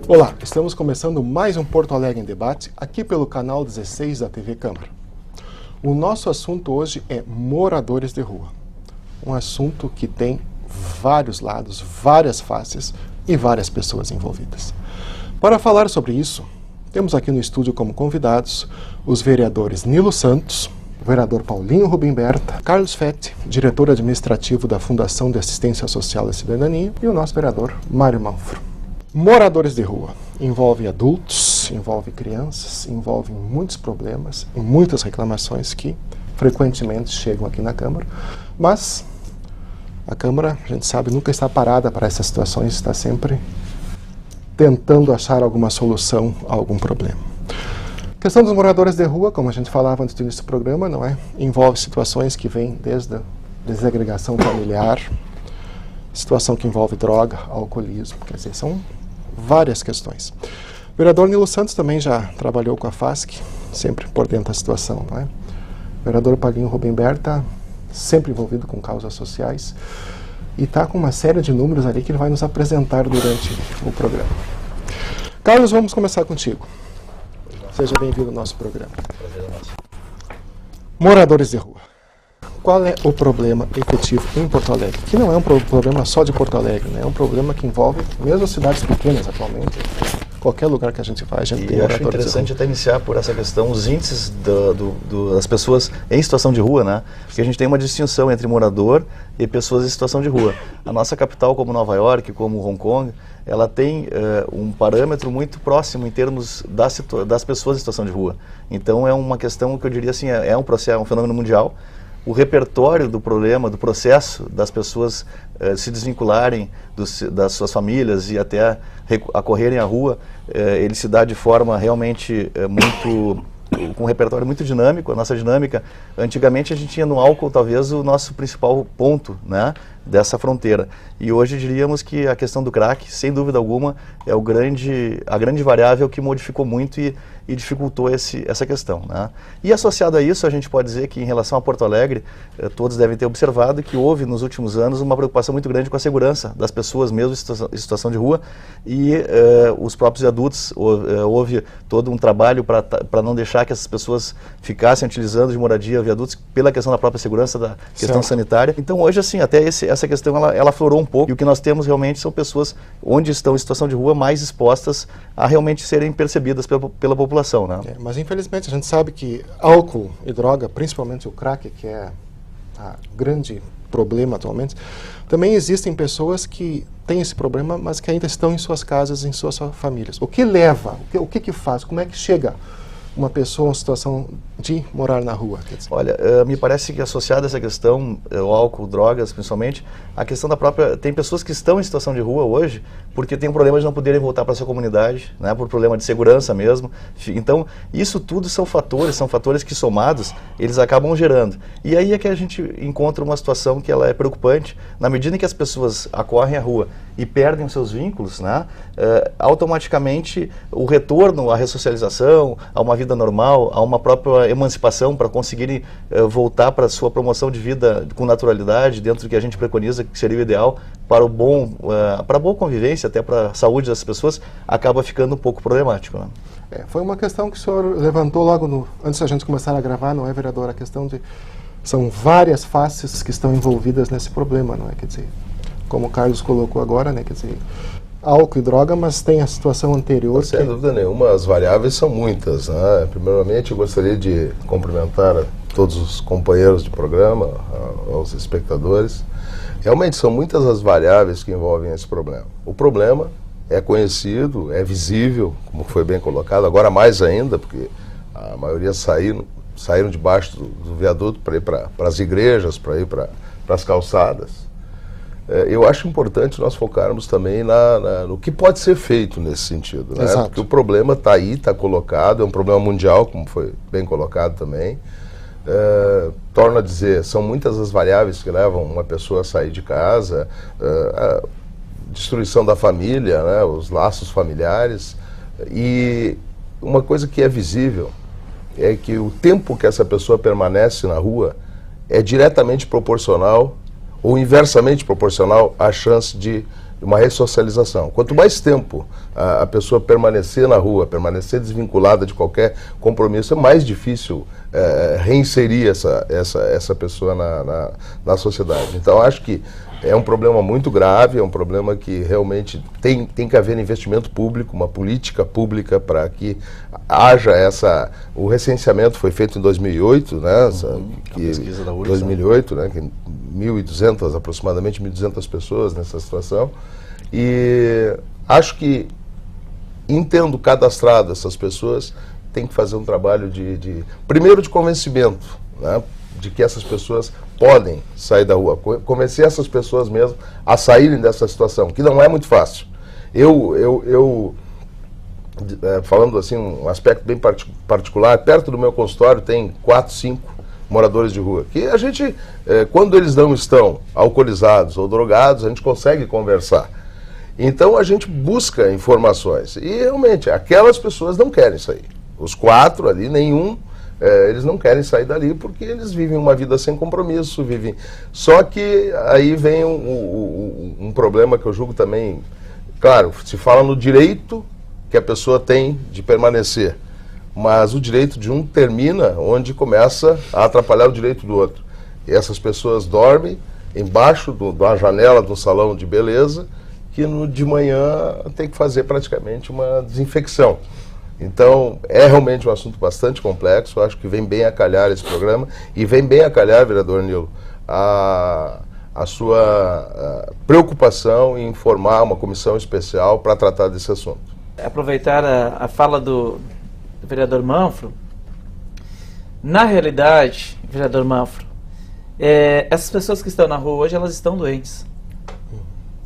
Olá, estamos começando mais um Porto Alegre em Debate, aqui pelo canal 16 da TV Câmara. O nosso assunto hoje é moradores de rua. Um assunto que tem vários lados, várias faces e várias pessoas envolvidas. Para falar sobre isso, temos aqui no estúdio como convidados os vereadores Nilo Santos, o vereador Paulinho Rubim Berta, Carlos Fetti, diretor administrativo da Fundação de Assistência Social e Cidadania, e o nosso vereador Mário Manfro. Moradores de rua envolve adultos, envolve crianças, envolve muitos problemas e muitas reclamações que frequentemente chegam aqui na Câmara, mas a Câmara, a gente sabe, nunca está parada para essas situações, está sempre tentando achar alguma solução a algum problema. A questão dos moradores de rua, como a gente falava antes do início do programa, não é? Envolve situações que vêm desde a desagregação familiar, situação que envolve droga, alcoolismo, quer dizer, são várias questões. O vereador Nilo Santos também já trabalhou com a FASC, sempre por dentro da situação, não é? O vereador Paulinho Rubim Berta, sempre envolvido com causas sociais, e está com uma série de números ali que ele vai nos apresentar durante o programa. Carlos, vamos começar contigo. Seja bem-vindo ao nosso programa. Moradores de rua. Qual é o problema efetivo em Porto Alegre? Que não é um problema só de Porto Alegre, né? É um problema que envolve mesmo cidades pequenas atualmente. Qualquer lugar que a gente vai, a gente tem moradores de rua. Eu acho interessante até iniciar por essa questão, os índices das pessoas em situação de rua, né? Porque a gente tem uma distinção entre morador e pessoas em situação de rua. A nossa capital, como Nova York, como Hong Kong, ela tem um parâmetro muito próximo em termos das pessoas em situação de rua. Então é uma questão que eu diria assim, é um fenômeno mundial. O repertório do problema, do processo das pessoas se desvincularem das suas famílias e até acorrerem à rua, ele se dá de forma realmente com um repertório muito dinâmico. A nossa dinâmica, antigamente a gente tinha no álcool talvez o nosso principal ponto, né, dessa fronteira. E hoje diríamos que a questão do crack, sem dúvida alguma, é a grande variável que modificou muito e dificultou essa questão, né? E associado a isso, a gente pode dizer que em relação a Porto Alegre, todos devem ter observado que houve nos últimos anos uma preocupação muito grande com a segurança das pessoas mesmo em situação de rua, e os próprios adultos, houve todo um trabalho para não deixar que essas pessoas ficassem utilizando de moradia viadutos pela questão da própria segurança, da questão sanitária. Então hoje, assim, até essa questão ela aflorou um pouco, e o que nós temos realmente são pessoas onde estão em situação de rua mais expostas a realmente serem percebidas pela população. Né? Mas infelizmente a gente sabe que álcool e droga, principalmente o crack, que é o grande problema atualmente, também existem pessoas que têm esse problema, mas que ainda estão em suas casas, em suas famílias. O que leva, o que faz, como é que chega uma pessoa em situação de morar na rua? Quer dizer? Olha, me parece que associada a essa questão, o álcool, drogas principalmente, a questão da própria... Tem pessoas que estão em situação de rua hoje porque tem um problema de não poderem voltar para a sua comunidade, né, por problema de segurança mesmo. Então, isso tudo são fatores que somados, eles acabam gerando. E aí é que a gente encontra uma situação que ela é preocupante, na medida em que as pessoas acorrem à rua e perdem os seus vínculos, né, automaticamente o retorno à ressocialização, a uma vida normal, a uma própria emancipação para conseguirem voltar para a sua promoção de vida com naturalidade, dentro do que a gente preconiza, que seria o ideal para para a boa convivência, até para a saúde das pessoas, acaba ficando um pouco problemático. Né? Foi uma questão que o senhor levantou logo antes da gente começar a gravar, não é, vereador? A questão de... São várias faces que estão envolvidas nesse problema, não é? Quer dizer, como o Carlos colocou agora, né? Quer dizer, álcool e droga, mas tem a situação anterior. Sem dúvida nenhuma, as variáveis são muitas, né? Primeiramente, eu gostaria de cumprimentar a todos os companheiros de programa, aos espectadores. Realmente são muitas as variáveis que envolvem esse problema. O problema é conhecido, é visível, como foi bem colocado, agora mais ainda, porque a maioria saíram debaixo do viaduto para ir para as igrejas, para ir para as calçadas. Eu acho importante nós focarmos também no que pode ser feito nesse sentido, né? Porque o problema está aí, está colocado, é um problema mundial, como foi bem colocado também. Torno a dizer, são muitas as variáveis que levam uma pessoa a sair de casa, a destruição da família, né, os laços familiares, e uma coisa que é visível é que o tempo que essa pessoa permanece na rua é diretamente proporcional ou inversamente proporcional à chance de uma ressocialização. Quanto mais tempo a pessoa permanecer na rua, permanecer desvinculada de qualquer compromisso, é mais difícil reinserir essa pessoa na sociedade. Então, acho que é um problema muito grave, é um problema que realmente tem que haver investimento público, uma política pública para que haja o recenseamento foi feito em 2008, né? A pesquisa da URSS, 2008, né? Que 1.200, aproximadamente 1.200 pessoas nessa situação. E acho que, entendo cadastrado essas pessoas, tem que fazer um trabalho primeiro de convencimento, né? De que essas pessoas podem sair da rua, convencer essas pessoas mesmo a saírem dessa situação, que não é muito fácil. Falando assim, um aspecto bem particular, perto do meu consultório tem 4, 5 moradores de rua, que a gente, quando eles não estão alcoolizados ou drogados, a gente consegue conversar. Então a gente busca informações e realmente aquelas pessoas não querem sair. Os 4 ali, nenhum, eles não querem sair dali porque eles vivem uma vida sem compromisso, vivem. Só que aí vem um problema que eu julgo também, claro, se fala no direito que a pessoa tem de permanecer, mas o direito de um termina onde começa a atrapalhar o direito do outro. E essas pessoas dormem embaixo de uma janela do salão de beleza, que de manhã tem que fazer praticamente uma desinfecção. Então, é realmente um assunto bastante complexo, acho que vem bem a calhar esse programa, e vem bem a calhar, vereador Nilo, a sua preocupação em formar uma comissão especial para tratar desse assunto. Aproveitar a fala do vereador Manfro. Na realidade, vereador Manfro, essas pessoas que estão na rua hoje, elas estão doentes.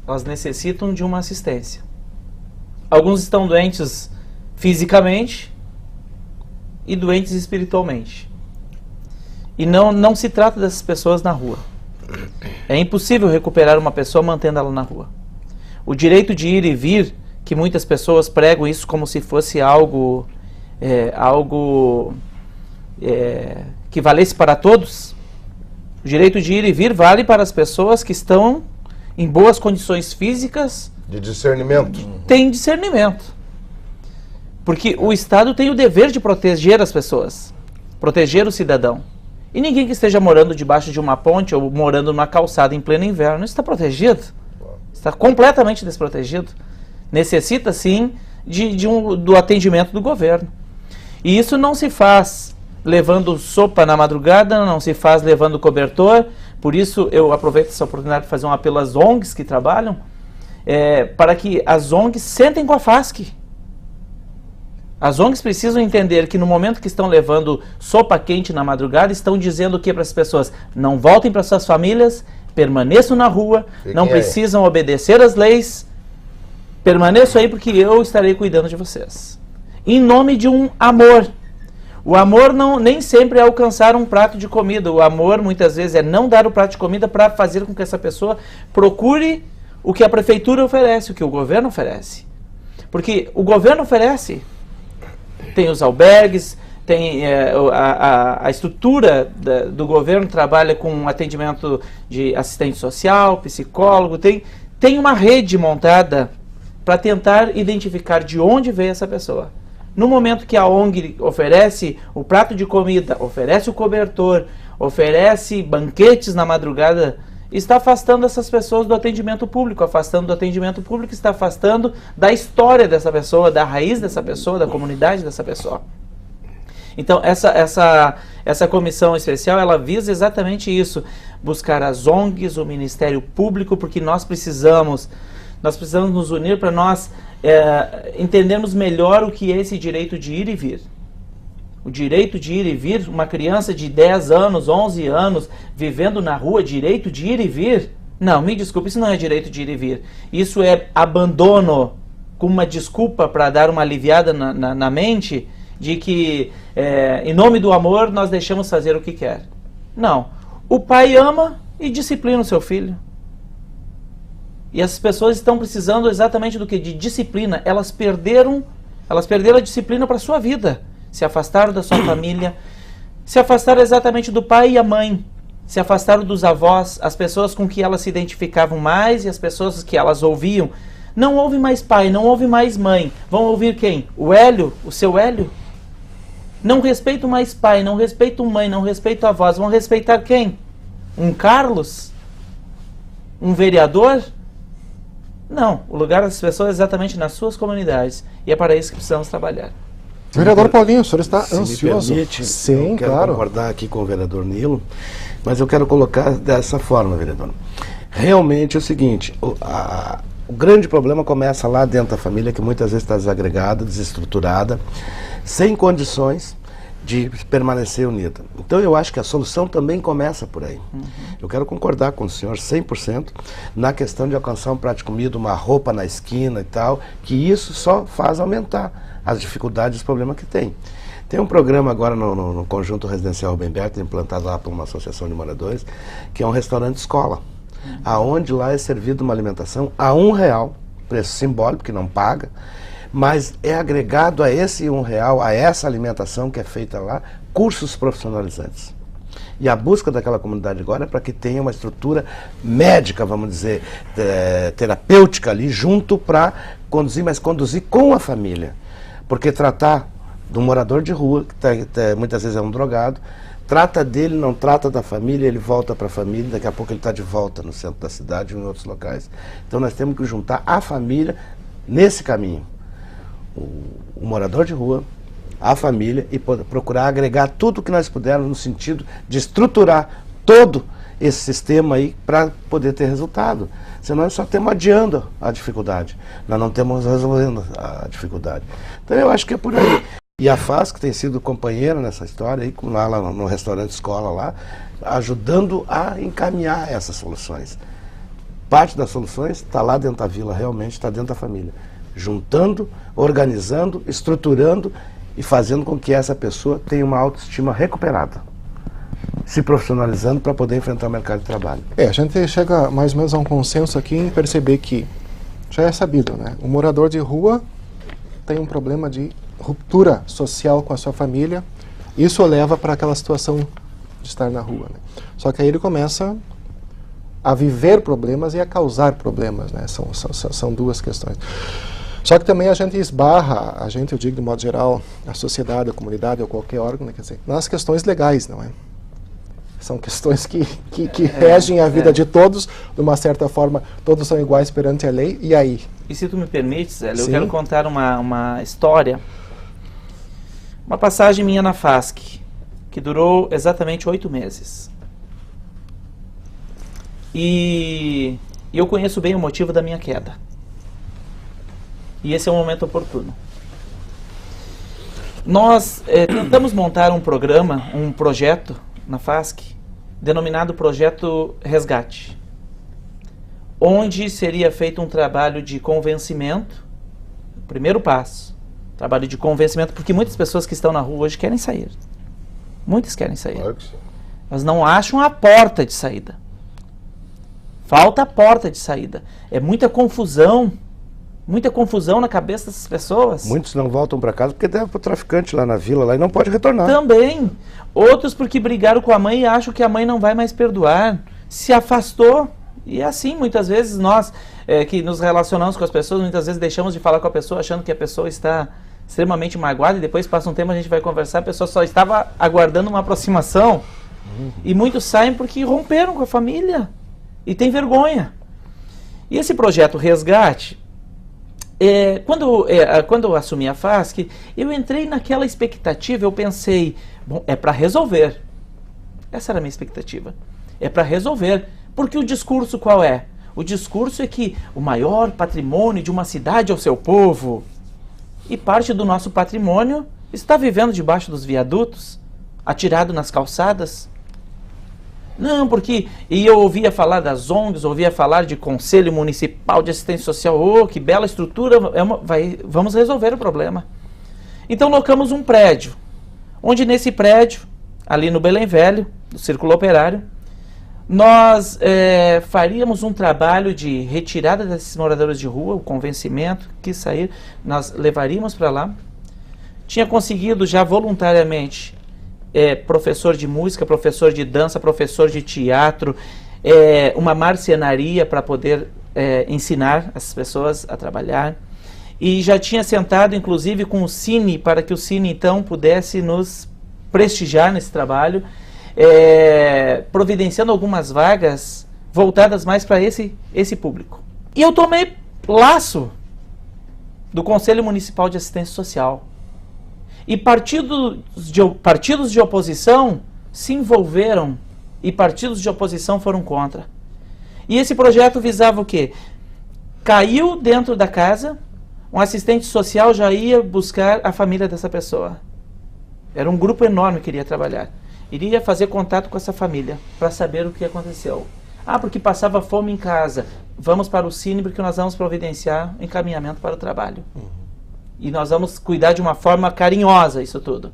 Elas necessitam de uma assistência. Alguns estão doentes fisicamente e doentes espiritualmente. E não se trata dessas pessoas na rua. É impossível recuperar uma pessoa mantendo ela na rua. O direito de ir e vir, que muitas pessoas pregam isso como se fosse algo que valesse para todos. O direito de ir e vir vale para as pessoas que estão em boas condições físicas. De discernimento. Tem discernimento. Porque o Estado tem o dever de proteger as pessoas, proteger o cidadão. E ninguém que esteja morando debaixo de uma ponte ou morando numa calçada em pleno inverno está protegido. Está completamente desprotegido. Necessita, sim, do atendimento do governo. E isso não se faz levando sopa na madrugada, não se faz levando cobertor. Por isso eu aproveito essa oportunidade de fazer um apelo às ONGs que trabalham, para que as ONGs sentem com a FASC. As ONGs precisam entender que no momento que estão levando sopa quente na madrugada, estão dizendo o que para as pessoas? Não voltem para suas famílias, permaneçam na rua, não precisam obedecer às leis, permaneçam aí porque eu estarei cuidando de vocês. Em nome de um amor. O amor nem sempre é alcançar um prato de comida. O amor, muitas vezes, é não dar o prato de comida para fazer com que essa pessoa procure o que a prefeitura oferece, o que o governo oferece. Porque o governo oferece. Tem os albergues, tem a estrutura do governo, trabalha com atendimento de assistente social, psicólogo, tem uma rede montada para tentar identificar de onde veio essa pessoa. No momento que a ONG oferece o prato de comida, oferece o cobertor, oferece banquetes na madrugada, está afastando essas pessoas do atendimento público. Afastando do atendimento público, está afastando da história dessa pessoa, da raiz dessa pessoa, da comunidade dessa pessoa. Então, essa comissão especial, ela visa exatamente isso, buscar as ONGs, o Ministério Público, porque nós precisamos nos unir para nós entendermos melhor o que é esse direito de ir e vir. O direito de ir e vir, uma criança de 10 anos, 11 anos, vivendo na rua, direito de ir e vir? Não, me desculpe, isso não é direito de ir e vir. Isso é abandono, com uma desculpa para dar uma aliviada na mente, de que, em nome do amor, nós deixamos fazer o que quer. Não. O pai ama e disciplina o seu filho. E as pessoas estão precisando exatamente do que? De disciplina. Elas perderam Elas perderam a disciplina para a sua vida. Se afastaram da sua família, se afastaram exatamente do pai e a mãe, se afastaram dos avós, as pessoas com que elas se identificavam mais e as pessoas que elas ouviam. Não ouve mais pai, não ouve mais mãe. Vão ouvir quem? O Hélio, o seu Hélio? Não respeito mais pai, não respeito mãe, não respeito avós. Vão respeitar quem? Um Carlos? Um vereador? Não, o lugar das pessoas é exatamente nas suas comunidades. E é para isso que precisamos trabalhar. Vereador Paulinho, o senhor está Se ansioso? me permite, Sim, eu quero claro. concordar aqui com o vereador Nilo, mas eu quero colocar dessa forma, vereador. Realmente é o seguinte, o grande problema começa lá dentro da família, que muitas vezes está desagregada, desestruturada, sem condições de permanecer unida. Então eu acho que a solução também começa por aí. Eu quero concordar com o senhor 100% na questão de alcançar um prato de comida, uma roupa na esquina e tal, que isso só faz aumentar as dificuldades e os problemas que tem. Tem um programa agora no Conjunto Residencial Rubem Berta, implantado lá por uma associação de moradores, que é um restaurante escola, aonde lá é servido uma alimentação a R$1, preço simbólico, que não paga, mas é agregado a esse R$1, a essa alimentação que é feita lá, cursos profissionalizantes. E a busca daquela comunidade agora é para que tenha uma estrutura médica, vamos dizer, terapêutica ali junto para conduzir, mas conduzir com a família. Porque tratar do morador de rua, que muitas vezes é um drogado, trata dele, não trata da família, ele volta para a família, daqui a pouco ele está de volta no centro da cidade ou em outros locais. Então nós temos que juntar a família nesse caminho. O morador de rua, a família, e procurar agregar tudo que nós pudermos no sentido de estruturar todo esse sistema aí para poder ter resultado. Senão nós só estamos adiando a dificuldade, nós não estamos resolvendo a dificuldade. Então eu acho que é por aí. E a FASC tem sido companheira nessa história, aí, lá no restaurante escola lá, ajudando a encaminhar essas soluções. Parte das soluções está lá dentro da vila, realmente está dentro da família. Juntando, organizando, estruturando e fazendo com que essa pessoa tenha uma autoestima recuperada, se profissionalizando para poder enfrentar o mercado de trabalho. A gente chega mais ou menos a um consenso aqui em perceber que já é sabido, né? O morador de rua tem um problema de ruptura social com a sua família, isso o leva para aquela situação de estar na rua, né? Só que aí ele começa a viver problemas e a causar problemas, né? São duas questões. Só que também a gente esbarra, eu digo de modo geral, a sociedade, a comunidade ou qualquer órgão, né, quer dizer, nas questões legais, não é? São questões que regem a vida de todos, de uma certa forma, todos são iguais perante a lei, e aí? E se tu me permites, Hélio, eu Sim. quero contar uma história, uma passagem minha na FASC, que durou exatamente 8 meses. E eu conheço bem o motivo da minha queda. E esse é um momento oportuno. Nós tentamos montar um programa, um projeto na FASC, denominado Projeto Resgate, onde seria feito um trabalho de convencimento, primeiro passo, trabalho de convencimento, porque muitas pessoas que estão na rua hoje querem sair. Muitas querem sair. Claro que sim. Mas não acham a porta de saída. Falta a porta de saída. É muita confusão na cabeça dessas pessoas. Muitos não voltam para casa porque deve para o traficante lá na vila lá, e não pode retornar. Também. Outros porque brigaram com a mãe e acham que a mãe não vai mais perdoar. Se afastou. E é assim, muitas vezes nós que nos relacionamos com as pessoas, muitas vezes deixamos de falar com a pessoa achando que a pessoa está extremamente magoada, e depois passa um tempo, a gente vai conversar, a pessoa só estava aguardando uma aproximação. E muitos saem porque romperam com a família e tem vergonha. E esse projeto Resgate, quando eu assumi a FASC, eu entrei naquela expectativa, eu pensei, bom, é para resolver. Essa era a minha expectativa. É para resolver. Porque o discurso qual é? O discurso é que o maior patrimônio de uma cidade é o seu povo. E parte do nosso patrimônio está vivendo debaixo dos viadutos, atirado nas calçadas. Não, porque... E eu ouvia falar das ONGs, ouvia falar de Conselho Municipal de Assistência Social. Oh, que bela estrutura, vamos resolver o problema. Então locamos um prédio, onde nesse prédio, ali no Belém Velho, do Círculo Operário, nós faríamos um trabalho de retirada desses moradores de rua, o convencimento, quis sair, nós levaríamos para lá. Tinha conseguido já voluntariamente professor de música, professor de dança, professor de teatro, uma marcenaria para poder ensinar as pessoas a trabalhar. E já tinha sentado, inclusive, com o Cine, para que o Cine, então, pudesse nos prestigiar nesse trabalho, providenciando algumas vagas voltadas mais para esse público. E eu tomei laço do Conselho Municipal de Assistência Social. E partidos de oposição se envolveram e partidos de oposição foram contra. E esse projeto visava o quê? Caiu dentro da casa, um assistente social já ia buscar a família dessa pessoa. Era um grupo enorme que iria trabalhar. Iria fazer contato com essa família para saber o que aconteceu. Ah, porque passava fome em casa. Vamos para o Cine porque nós vamos providenciar encaminhamento para o trabalho. E nós vamos cuidar de uma forma carinhosa isso tudo.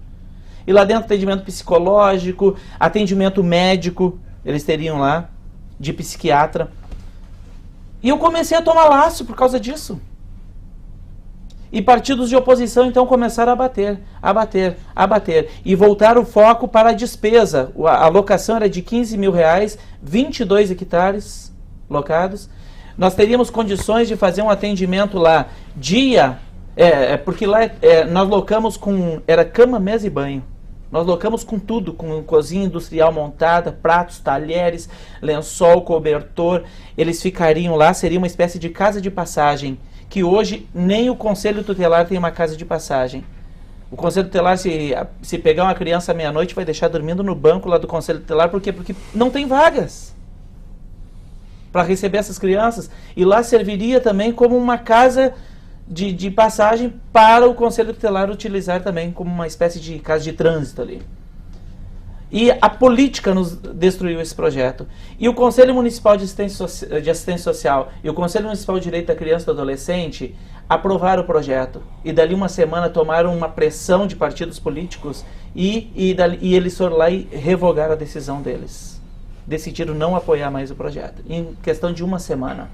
E lá dentro atendimento psicológico, atendimento médico, eles teriam lá, de psiquiatra. E eu comecei a tomar laço por causa disso. E partidos de oposição então começaram a bater. E voltaram o foco para a despesa. A alocação era de R$15.000, 22 hectares locados. Nós teríamos condições de fazer um atendimento lá porque lá nós locamos com... Era cama, mesa e banho. Nós locamos com tudo, com cozinha industrial montada, pratos, talheres, lençol, cobertor. Eles ficariam lá, seria uma espécie de casa de passagem, que hoje nem o Conselho Tutelar tem uma casa de passagem. O Conselho Tutelar, se pegar uma criança à meia-noite, vai deixar dormindo no banco lá do Conselho Tutelar, por quê? Porque não tem vagas para receber essas crianças. E lá serviria também como uma casa de passagem para o Conselho Tutelar utilizar também como uma espécie de casa de trânsito ali. E a política nos destruiu esse projeto. E o Conselho Municipal de Assistência Social e o Conselho Municipal de Direito da Criança e do Adolescente aprovaram o projeto. E dali uma semana tomaram uma pressão de partidos políticos e eles foram lá e revogaram a decisão deles. Decidiram não apoiar mais o projeto. Em questão de uma semana.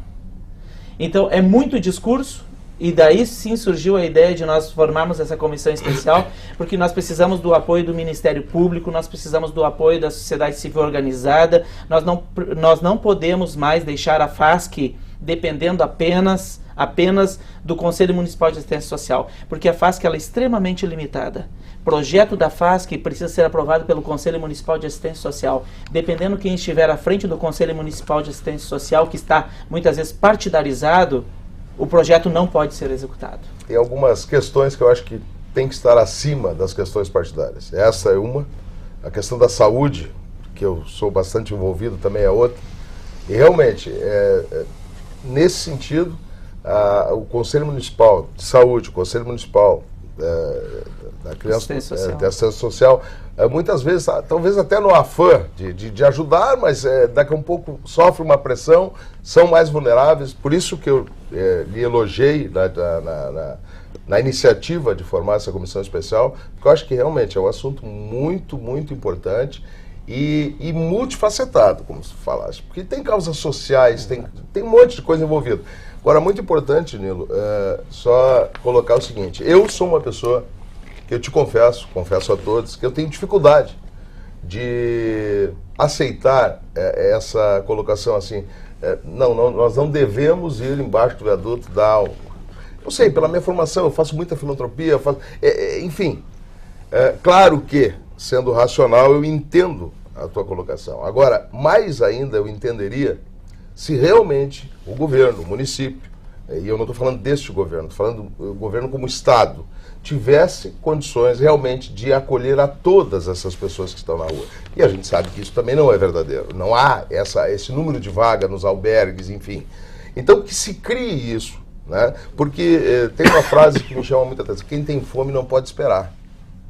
Então é muito discurso. E daí sim surgiu a ideia de nós formarmos essa comissão especial, porque nós precisamos do apoio do Ministério Público, nós precisamos do apoio da sociedade civil organizada, nós não podemos mais deixar a FASC dependendo apenas do Conselho Municipal de Assistência Social, porque a FASC ela é extremamente limitada. O projeto da FASC precisa ser aprovado pelo Conselho Municipal de Assistência Social. Dependendo quem estiver à frente do Conselho Municipal de Assistência Social, que está muitas vezes partidarizado, o projeto não pode ser executado. Tem algumas questões que eu acho que tem que estar acima das questões partidárias. Essa é uma. A questão da saúde, que eu sou bastante envolvido, também é outra. E realmente, nesse sentido, o Conselho Municipal de Saúde, o Conselho Municipal da Criança de Assistência Social, muitas vezes, talvez até no afã de ajudar, mas daqui a um pouco sofre uma pressão, são mais vulneráveis. Por isso que eu lhe elogiei na iniciativa de formar essa comissão especial, porque eu acho que realmente é um assunto muito, muito importante e multifacetado, como você falaste, porque tem causas sociais, tem um monte de coisa envolvida. Agora, muito importante, Nilo, só colocar o seguinte: eu sou uma pessoa que eu te confesso a todos, que eu tenho dificuldade de aceitar essa colocação assim, nós não devemos ir embaixo do viaduto dar algo. Eu sei, pela minha formação, eu faço muita filantropia, enfim, claro que, sendo racional, eu entendo a tua colocação. Agora, mais ainda eu entenderia se realmente o governo, o município, e eu não estou falando deste governo, estou falando do governo como Estado, tivesse condições realmente de acolher a todas essas pessoas que estão na rua. E a gente sabe que isso também não é verdadeiro. Não há esse número de vaga nos albergues, enfim. Então que se crie isso, né? Porque tem uma frase que me chama muita atenção: quem tem fome não pode esperar.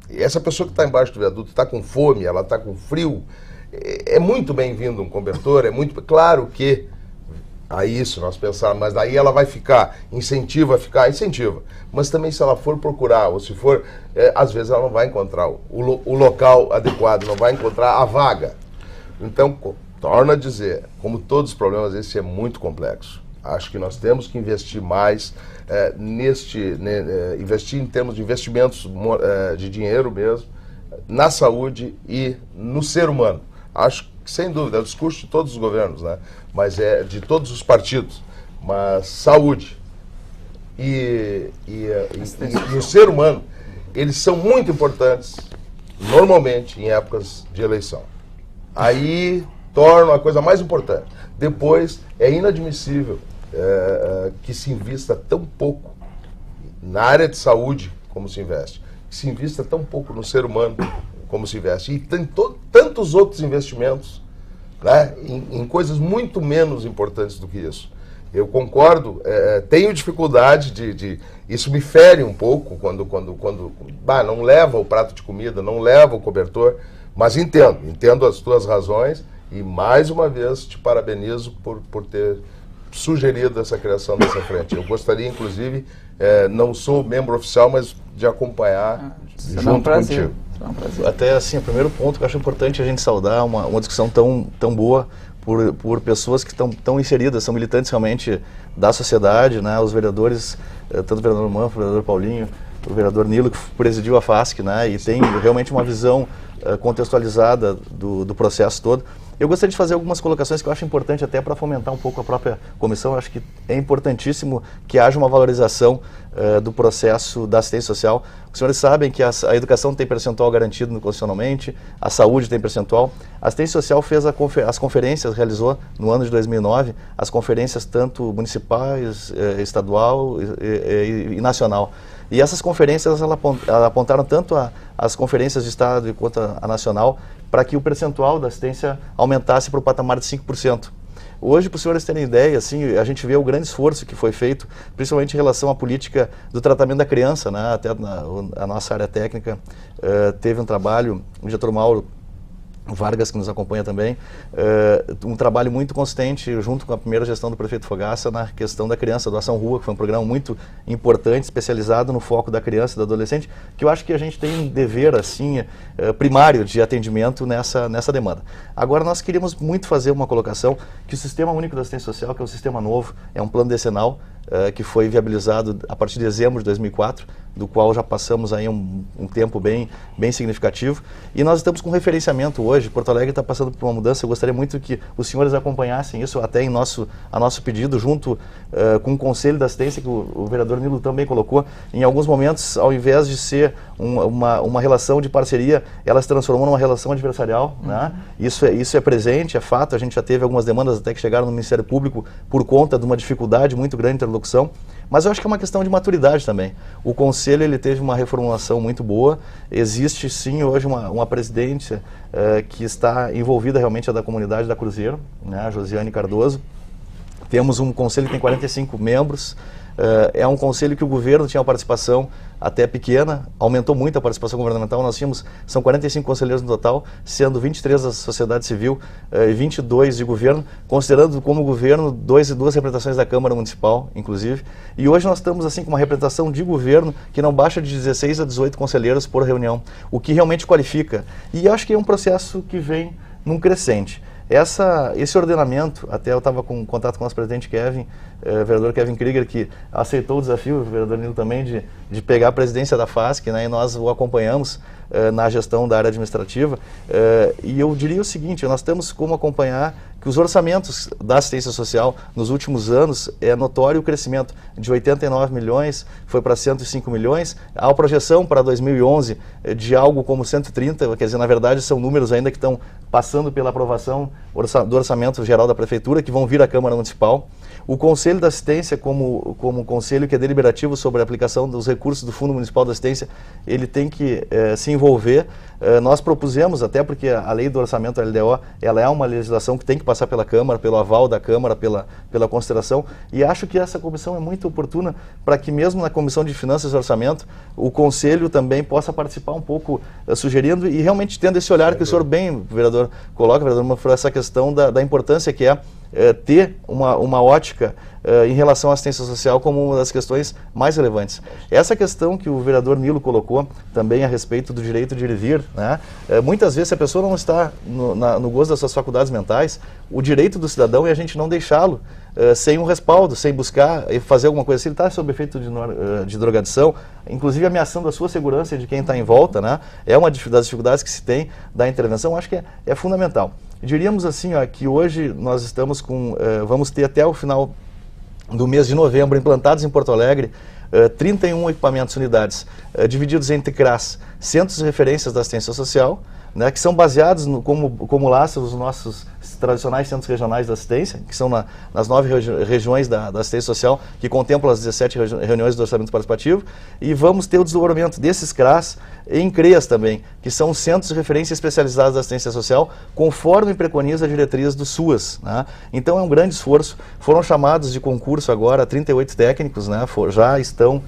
E essa pessoa que está embaixo do viaduto está com fome, ela está com frio, é muito bem-vindo um cobertor, é muito claro que aí se nós pensarmos, mas daí ela vai ficar, incentiva, mas também se ela for procurar, ou se for, às vezes ela não vai encontrar o local adequado, não vai encontrar a vaga. Então, torno a dizer, como todos os problemas, esse é muito complexo. Acho que nós temos que investir mais investir em termos de investimentos de dinheiro mesmo, na saúde e no ser humano. Acho que, sem dúvida, é o discurso de todos os governos, né? Mas é de todos os partidos. Mas saúde e o ser humano, eles são muito importantes, normalmente, em épocas de eleição. Aí torna a coisa mais importante. Depois, é inadmissível que se invista tão pouco na área de saúde como se investe, que se invista tão pouco no ser humano como se investe. E tem tantos outros investimentos, né, em coisas muito menos importantes do que isso. Eu concordo, tenho dificuldade isso me fere um pouco quando não leva o prato de comida, não leva o cobertor, mas entendo as tuas razões e mais uma vez te parabenizo por ter sugerido essa criação dessa frente. Eu gostaria, inclusive, não sou membro oficial, mas de acompanhar junto contigo. Até assim, o primeiro ponto que eu acho importante a gente saudar uma discussão tão boa por pessoas que estão tão inseridas, são militantes realmente da sociedade, né? Os vereadores, tanto o vereador Manfro, o vereador Paulinho, o vereador Nilo, que presidiu a FASC, né? E tem realmente uma visão contextualizada do processo todo. Eu gostaria de fazer algumas colocações que eu acho importante até para fomentar um pouco a própria comissão. Eu acho que é importantíssimo que haja uma valorização do processo da assistência social. Os senhores sabem que a educação tem percentual garantido constitucionalmente, a saúde tem percentual. A assistência social fez as conferências, realizou no ano de 2009, as conferências tanto municipais, estadual e nacional. E essas conferências elas apontaram tanto as conferências de Estado quanto a nacional para que o percentual da assistência aumentasse para o patamar de 5%. Hoje, para os senhores terem ideia, assim, a gente vê o grande esforço que foi feito, principalmente em relação à política do tratamento da criança, né? Até a nossa área técnica teve um trabalho, o diretor Mauro Vargas, que nos acompanha também, um trabalho muito consistente junto com a primeira gestão do prefeito Fogaça na questão da criança, do Ação Rua, que foi um programa muito importante, especializado no foco da criança e do adolescente, que eu acho que a gente tem um dever assim primário de atendimento nessa demanda. Agora, nós queríamos muito fazer uma colocação que o Sistema Único da Assistência Social, que é um sistema novo, é um plano decenal que foi viabilizado a partir de dezembro de 2004, do qual já passamos aí um tempo bem significativo, e nós estamos com referenciamento hoje. Porto Alegre está passando por uma mudança. Eu gostaria muito que os senhores acompanhassem isso, até a nosso pedido, junto com o Conselho da Assistência, que o vereador Nilo também colocou. Em alguns momentos, ao invés de ser uma relação de parceria, ela se transformou numa relação adversarial, né? Isso é presente, é fato. A gente já teve algumas demandas até que chegaram no Ministério Público por conta de uma dificuldade muito grande de interlocução. Mas eu acho que é uma questão de maturidade também. O Conselho ele teve uma reformulação muito boa. Existe sim hoje uma presidência que está envolvida realmente da comunidade da Cruzeiro, né, a Josiane Cardoso. Temos um Conselho que tem 45 membros. É um conselho que o governo tinha uma participação até pequena, aumentou muito a participação governamental. São 45 conselheiros no total, sendo 23 da sociedade civil e 22 de governo, considerando como governo duas representações da Câmara Municipal, inclusive. E hoje nós estamos assim com uma representação de governo que não baixa de 16 a 18 conselheiros por reunião, o que realmente qualifica. E acho que é um processo que vem num crescente. Esse ordenamento, até eu estava com contato com o nosso presidente Kevin, vereador Kevin Krieger, que aceitou o desafio, o vereador Nilo também, de pegar a presidência da FASC, né, e nós o acompanhamos na gestão da área administrativa. E eu diria o seguinte, nós temos como acompanhar que os orçamentos da assistência social nos últimos anos é notório o crescimento de 89 milhões, foi para 105 milhões, há a projeção para 2011 de algo como 130, quer dizer, na verdade são números ainda que estão passando pela aprovação do orçamento geral da Prefeitura, que vão vir à Câmara Municipal. O Conselho da Assistência, como conselho que é deliberativo sobre a aplicação dos recursos do Fundo Municipal da Assistência, ele tem que se envolver. Nós propusemos, até porque a lei do orçamento, a LDO, ela é uma legislação que tem que passar pela Câmara, pelo aval da Câmara, pela consideração, e acho que essa comissão é muito oportuna para que mesmo na Comissão de Finanças e Orçamento, o Conselho também possa participar um pouco, sugerindo e realmente tendo esse olhar que o senhor bem, vereador, coloca, vereador Manfro, essa questão da importância que é ter uma ótica em relação à assistência social como uma das questões mais relevantes. Essa questão que o vereador Nilo colocou também a respeito do direito de ir e vir, né? Muitas vezes, se a pessoa não está no gozo das suas faculdades mentais, o direito do cidadão é a gente não deixá-lo sem um respaldo, sem buscar e fazer alguma coisa. Se ele está sob efeito de drogadição, inclusive ameaçando a sua segurança e de quem está em volta, né? É uma das dificuldades que se tem da intervenção, acho que é fundamental. Diríamos assim, ó, que hoje nós estamos vamos ter até o final do mês de novembro, implantados em Porto Alegre, 31 equipamentos, unidades, divididos entre CRAS, Centros de Referências da Assistência Social, né, que são baseados como lastro os nossos tradicionais centros regionais da assistência, que são nas 9 regiões da assistência social, que contemplam as 17 reuniões do orçamento participativo, e vamos ter o desenvolvimento desses CRAS em CREAS também, que são centros de referência especializados da assistência social, conforme preconiza a diretriz do SUAS, né? Então é um grande esforço. Foram chamados de concurso agora 38 técnicos, né? Já estão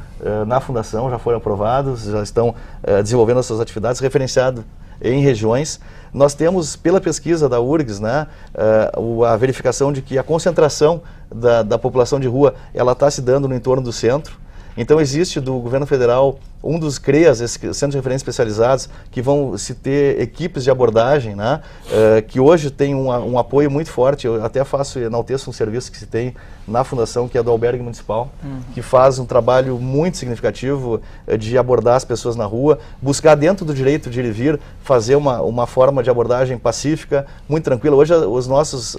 na fundação, já foram aprovados, já estão desenvolvendo as suas atividades, referenciados em regiões. Nós temos, pela pesquisa da URGS, né, a verificação de que a concentração da população de rua ela está se dando no entorno do centro. Então existe do governo federal um dos CREAS, esses centros de referência especializados, que vão se ter equipes de abordagem, né, que hoje tem um apoio muito forte. Eu até enalteço um serviço que se tem na fundação, que é do Albergue Municipal, que faz um trabalho muito significativo de abordar as pessoas na rua, buscar dentro do direito de ir e vir, fazer uma forma de abordagem pacífica, muito tranquila. Hoje os nossos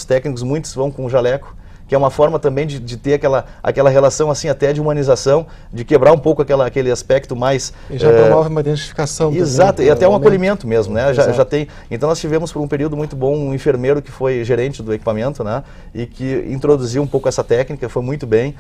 técnicos, muitos vão com jaleco, que é uma forma também de ter aquela relação assim até de humanização, de quebrar um pouco aquele aspecto mais... E já promove uma identificação. Exato, também, e até um acolhimento mesmo, né? Já tem. Então nós tivemos por um período muito bom um enfermeiro que foi gerente do equipamento, né? E que introduziu um pouco essa técnica, foi muito bem.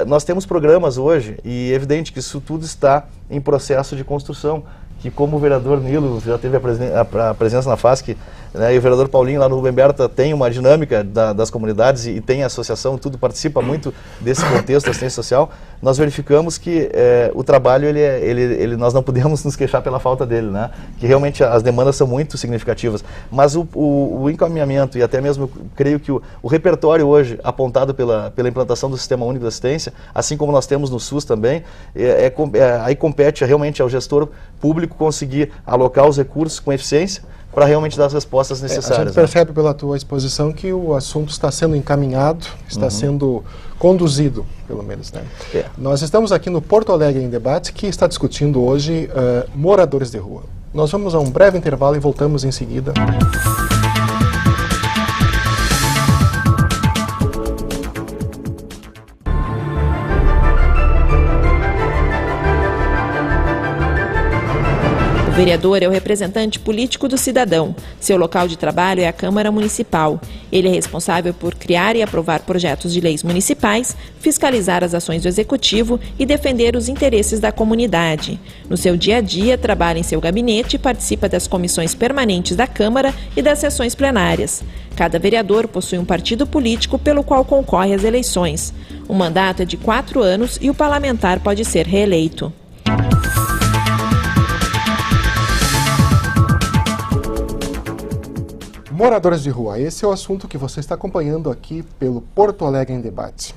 Nós temos programas hoje e é evidente que isso tudo está em processo de construção, que como o vereador Nilo já teve a presença na FASC, né, e o vereador Paulinho lá no Rubem Berta tem uma dinâmica das comunidades e tem a associação, tudo participa muito desse contexto da assistência social, nós verificamos que o trabalho, nós não podemos nos queixar pela falta dele, né, que realmente as demandas são muito significativas, mas o encaminhamento e até mesmo creio que o repertório hoje apontado pela implantação do Sistema Único de Assistência, assim como nós temos no SUS também, aí compete realmente ao gestor público conseguir alocar os recursos com eficiência para realmente dar as respostas necessárias. A gente percebe pela tua exposição que o assunto está sendo encaminhado, está sendo conduzido, pelo menos, né? Nós estamos aqui no Porto Alegre em Debate, que está discutindo hoje moradores de rua. Nós vamos a um breve intervalo e voltamos em seguida. O vereador é o representante político do cidadão. Seu local de trabalho é a Câmara Municipal. Ele é responsável por criar e aprovar projetos de leis municipais, fiscalizar as ações do Executivo e defender os interesses da comunidade. No seu dia a dia, trabalha em seu gabinete e participa das comissões permanentes da Câmara e das sessões plenárias. Cada vereador possui um partido político pelo qual concorre às eleições. O mandato é de 4 anos e o parlamentar pode ser reeleito. Moradores de rua, esse é o assunto que você está acompanhando aqui pelo Porto Alegre em Debate.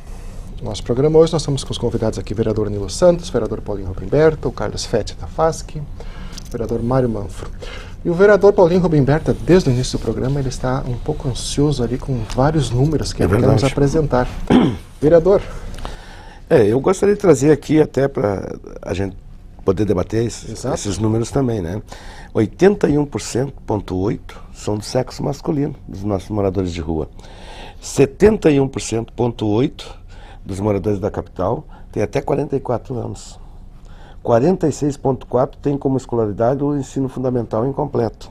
Nosso programa hoje nós estamos com os convidados aqui, vereador Nilo Santos, vereador Paulinho Rubem Berta, o Carlos Fetti da FASC, o vereador Mário Manfro. E o vereador Paulinho Rubem Berta, desde o início do programa, ele está um pouco ansioso ali com vários números que ele quer nos apresentar. Vereador. Eu gostaria de trazer aqui até para a gente poder debater esses números também, né? 81,8% são do sexo masculino, dos nossos moradores de rua. 71,8% dos moradores da capital têm até 44 anos. 46,4% têm como escolaridade o ensino fundamental incompleto.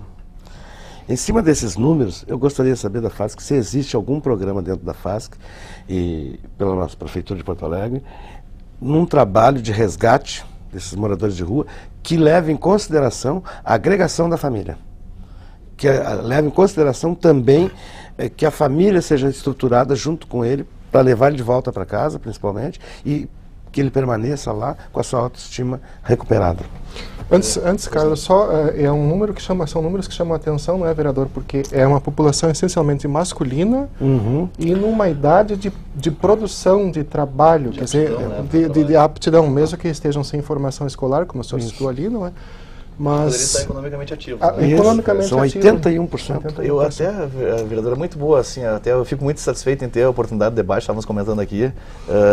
Em cima desses números, eu gostaria de saber da FASC se existe algum programa dentro da FASC e pela nossa Prefeitura de Porto Alegre, num trabalho de resgate desses moradores de rua, que leve em consideração a agregação da família. Que leve em consideração também que a família seja estruturada junto com ele, para levar ele de volta para casa, principalmente, e que ele permaneça lá com a sua autoestima recuperada. Antes, Carlos, só são números que chamam a atenção, não é, vereador? Porque é uma população essencialmente masculina e numa idade de produção, de trabalho, quer dizer, de aptidão, mesmo que estejam sem formação escolar, como o senhor citou ali, não é? Mas poderia estar economicamente ativo. Economicamente são ativo. 81%. Eu até, vereadora, é muito boa, assim, até eu fico muito satisfeito em ter a oportunidade de debate, estávamos comentando aqui,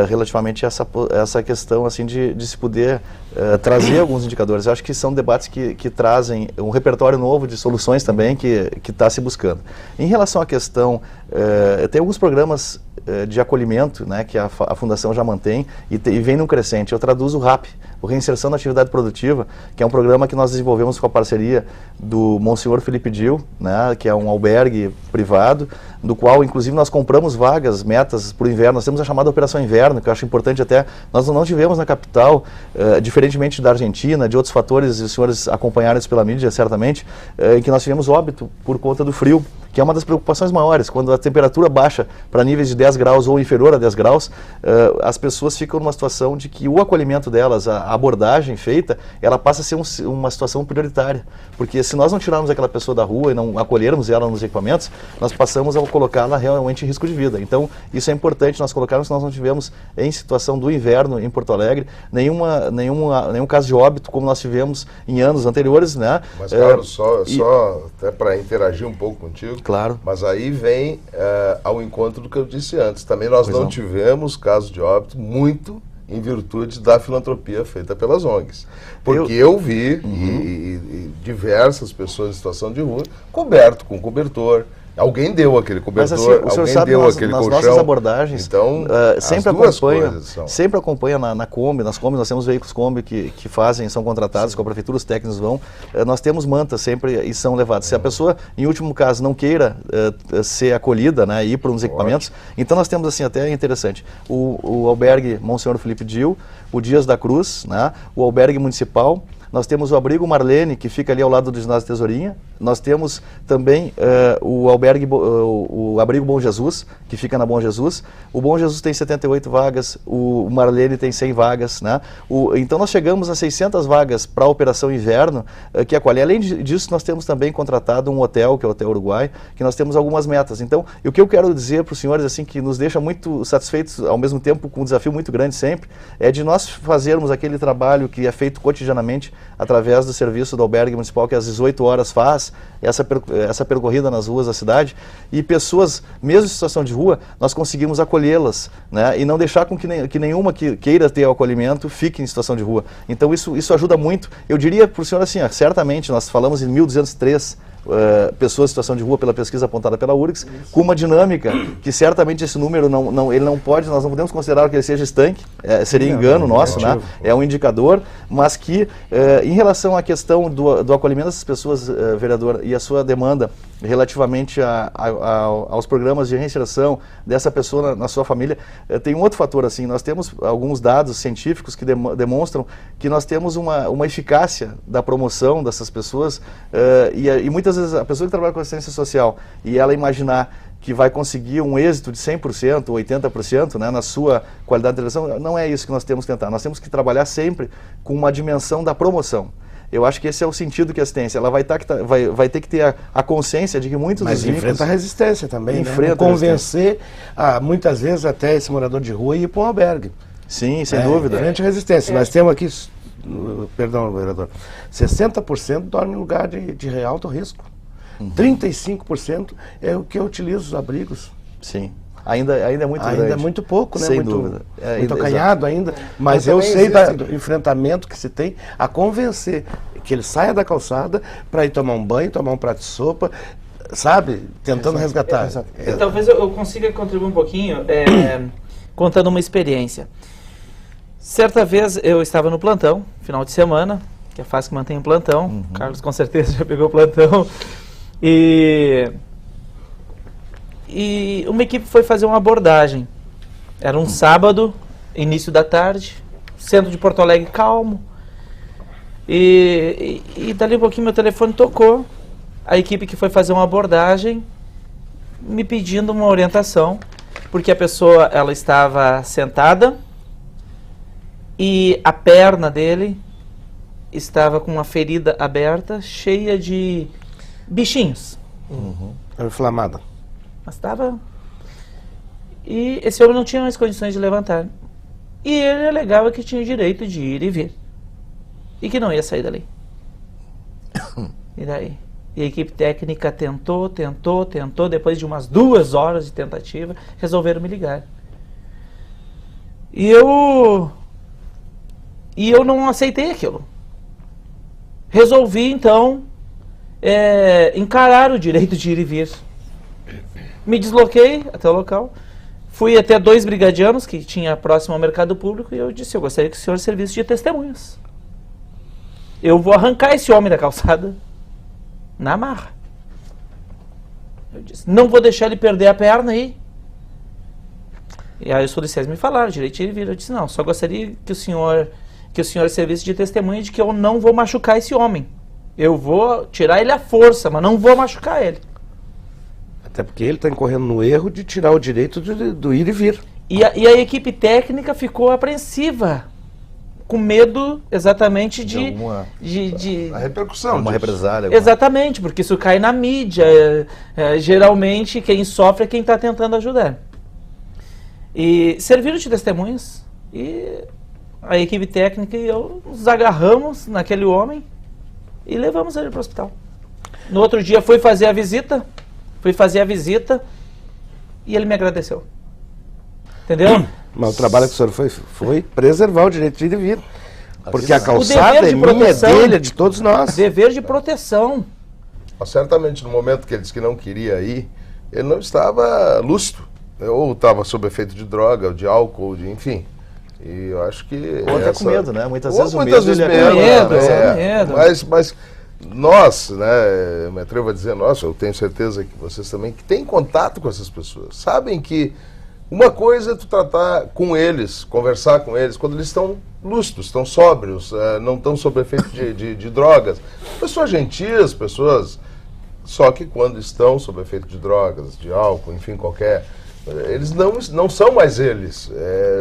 relativamente a essa questão, assim, de se poder trazer alguns indicadores. Eu acho que são debates que trazem um repertório novo de soluções também que está se buscando. Em relação à questão, tem alguns programas de acolhimento, né, que a Fundação já mantém e vem num crescente. Eu traduzo o RAP, o Reinserção na Atividade Produtiva, que é um programa que nós desenvolvemos com a parceria do Monsenhor Felipe Dil, né, que é um albergue privado, do qual, inclusive, nós compramos vagas, metas para o inverno. Nós temos a chamada Operação Inverno, que eu acho importante até. Nós não tivemos na capital, diferentemente da Argentina, de outros fatores, e os senhores acompanharam isso pela mídia, certamente, em que nós tivemos óbito por conta do frio, que é uma das preocupações maiores. Quando a temperatura baixa para níveis de 10 graus ou inferior a 10 graus, as pessoas ficam numa situação de que o acolhimento delas, a abordagem feita, ela passa a ser uma situação prioritária. Porque se nós não tirarmos aquela pessoa da rua e não acolhermos ela nos equipamentos, nós passamos a colocá-la realmente em risco de vida. Então, isso é importante nós colocarmos, se nós não tivemos em situação do inverno em Porto Alegre, nenhum caso de óbito como nós tivemos em anos anteriores, né? Mas, Carlos, só até para interagir um pouco contigo, claro. Mas aí vem ao encontro do que eu disse antes. Também nós não tivemos casos de óbito muito em virtude da filantropia feita pelas ONGs. Porque eu vi e diversas pessoas em situação de rua coberto com cobertor. Alguém deu aquele cobertor, mas, assim, o senhor sabe, aquele nas colchão. Nossas abordagens, então, sempre acompanha na Kombi, nas Kombi, nós temos veículos Kombi que são contratados com a prefeitura, os técnicos vão, nós temos mantas sempre e são levados. Se a pessoa, em último caso, não queira ser acolhida, né, ir para uns equipamentos, então nós temos, assim, até interessante, o albergue Monsenhor Felipe Dil, o Dias da Cruz, né, o albergue municipal. Nós temos o abrigo Marlene, que fica ali ao lado do ginásio Tesourinha. Nós temos também o abrigo Bom Jesus, que fica na Bom Jesus. O Bom Jesus tem 78 vagas, o Marlene tem 100 vagas, né? Então nós chegamos a 600 vagas para a Operação Inverno, que acolhe. Além disso, nós temos também contratado um hotel, que é o Hotel Uruguai, que nós temos algumas metas. Então, o que eu quero dizer para os senhores, assim, que nos deixa muito satisfeitos, ao mesmo tempo com um desafio muito grande sempre, é de nós fazermos aquele trabalho que é feito cotidianamente através do serviço do albergue municipal, que às 18 horas faz essa percorrida nas ruas da cidade, e pessoas, mesmo em situação de rua, nós conseguimos acolhê-las, né, e não deixar com que nenhuma que queira ter o acolhimento fique em situação de rua. Então isso ajuda muito. Eu diria para o senhor assim, certamente, nós falamos em 1.203 pessoas em situação de rua pela pesquisa apontada pela URGS, com uma dinâmica que certamente esse número ele não pode, nós não podemos considerar que ele seja estanque, seria engano nosso, né? É um indicador, mas que em relação à questão do acolhimento dessas pessoas, vereador, e a sua demanda relativamente aos programas de reinserção dessa pessoa na sua família, tem um outro fator, assim, nós temos alguns dados científicos que demonstram que nós temos uma eficácia da promoção dessas pessoas, e muitas vezes a pessoa que trabalha com assistência social e ela imaginar que vai conseguir um êxito de 100% ou 80%, né, na sua qualidade de intervenção, não é isso que nós temos que tentar. Nós temos que trabalhar sempre com uma dimensão da promoção. Eu acho que esse é o sentido que a assistência, ela vai ter que ter a consciência de que muitos dos vínculos... Mas enfrenta a resistência também, né? Convencer, muitas vezes, até esse morador de rua ir para um albergue. Sim, sem dúvida. Frente à resistência. Nós temos aqui, perdão, vereador, 60% dorme em lugar de alto risco. 35% é o que utiliza os abrigos. Sim. Ainda é muito grande. Ainda é muito pouco, né? Sem dúvida. Muito acanhado ainda. Mas eu sei do enfrentamento que se tem a convencer que ele saia da calçada para ir tomar um banho, tomar um prato de sopa, sabe? Tentando resgatar. Talvez eu consiga contribuir um pouquinho contando uma experiência. Certa vez eu estava no plantão, final de semana, que é fácil que mantém o plantão. Carlos com certeza já pegou o plantão. E uma equipe foi fazer uma abordagem. Era um sábado, início da tarde, centro de Porto Alegre calmo. E dali um pouquinho meu telefone tocou. A equipe que foi fazer uma abordagem me pedindo uma orientação, porque a pessoa ela estava sentada, e a perna dele estava com uma ferida aberta, cheia de bichinhos. Era inflamada. Mas estava... E esse homem não tinha mais condições de levantar. E ele alegava que tinha o direito de ir e vir. E que não ia sair dali. E daí? E a equipe técnica tentou, depois de umas 2 horas de tentativa, resolveram me ligar. E eu não aceitei aquilo. Resolvi, então, encarar o direito de ir e vir. Me desloquei até o local, fui até 2 brigadianos que tinha próximo ao mercado público e eu disse, eu gostaria que o senhor servisse de testemunhas. Eu vou arrancar esse homem da calçada na marra. Eu disse, não vou deixar ele perder a perna aí. E aí os policiais me falaram, direito de ir e vir. Eu disse, não, só gostaria que o senhor servisse de testemunha de que eu não vou machucar esse homem. Eu vou tirar ele à força, mas não vou machucar ele. Até porque ele está incorrendo no erro de tirar o direito do ir e vir. E a equipe técnica ficou apreensiva, com medo exatamente de A repercussão. Uma disso. represália. Exatamente, porque isso cai na mídia. Geralmente quem sofre é quem está tentando ajudar. E serviram de testemunhas. E a equipe técnica e eu nos agarramos naquele homem e levamos ele para o hospital. No outro dia fui fazer a visita e ele me agradeceu. Entendeu? Mas o trabalho que o senhor foi preservar o direito de ir e vir. Porque a O calçada dever é de minha, é proteção. dele, é de todos nós. Dever de proteção. Mas certamente no momento que ele disse que não queria ir, ele não estava lúcido. Ou estava sob efeito de droga, ou de álcool, enfim. E eu acho que... Ou até com medo, né? Muitas Ou vezes o muitas medo... vezes ele acaba- medo. Mas nós, né, eu me atrevo a dizer nós, eu tenho certeza que vocês também, que têm contato com essas pessoas, sabem que uma coisa é tu tratar com eles, conversar com eles, quando eles estão lúcidos, estão sóbrios, não estão sob efeito de drogas. Pessoas gentis, pessoas... Só que quando estão sob efeito de drogas, de álcool, enfim, qualquer... Eles não são mais eles,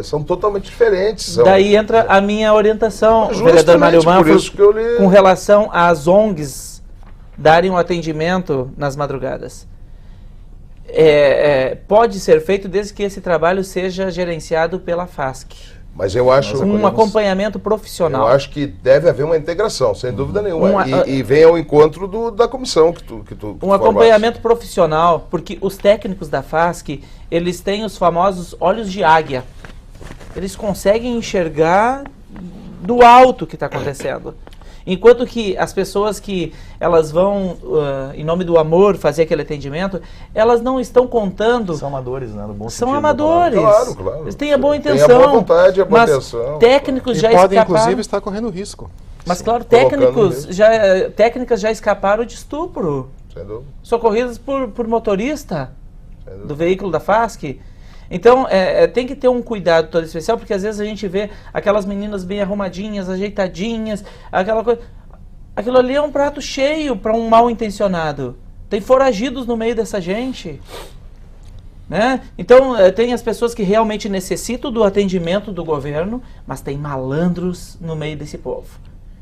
são totalmente diferentes. Daí entra a minha orientação, Justamente vereador Mário por Manfro, isso que eu li... com relação às ONGs darem um atendimento nas madrugadas. Pode ser feito desde que esse trabalho seja gerenciado pela FASC. Mas eu acho... Um acompanhamento profissional. Eu acho que deve haver uma integração, sem dúvida nenhuma. E vem ao encontro da comissão que tu Um acompanhamento profissional, porque os técnicos da FASC, eles têm os famosos olhos de águia. Eles conseguem enxergar do alto o que está acontecendo. Enquanto que as pessoas que elas vão, em nome do amor, fazer aquele atendimento, elas não estão contando... São amadores, né? No bom São sentido da amadores. Claro, claro. Eles têm a boa Tem a intenção. boa vontade e a boa mas intenção. técnicos E já podem, escaparam. inclusive, estar correndo risco. Mas claro, Colocando técnicas já escaparam de estupro. Sem dúvida. Socorridas por motorista Sem dúvida. do veículo da FASC. Então, tem que ter um cuidado todo especial, porque às vezes a gente vê aquelas meninas bem arrumadinhas, ajeitadinhas, aquela coisa... Aquilo ali é um prato cheio para um mal intencionado. Tem foragidos no meio dessa gente. Né? Então, tem as pessoas que realmente necessitam do atendimento do governo, mas tem malandros no meio desse povo.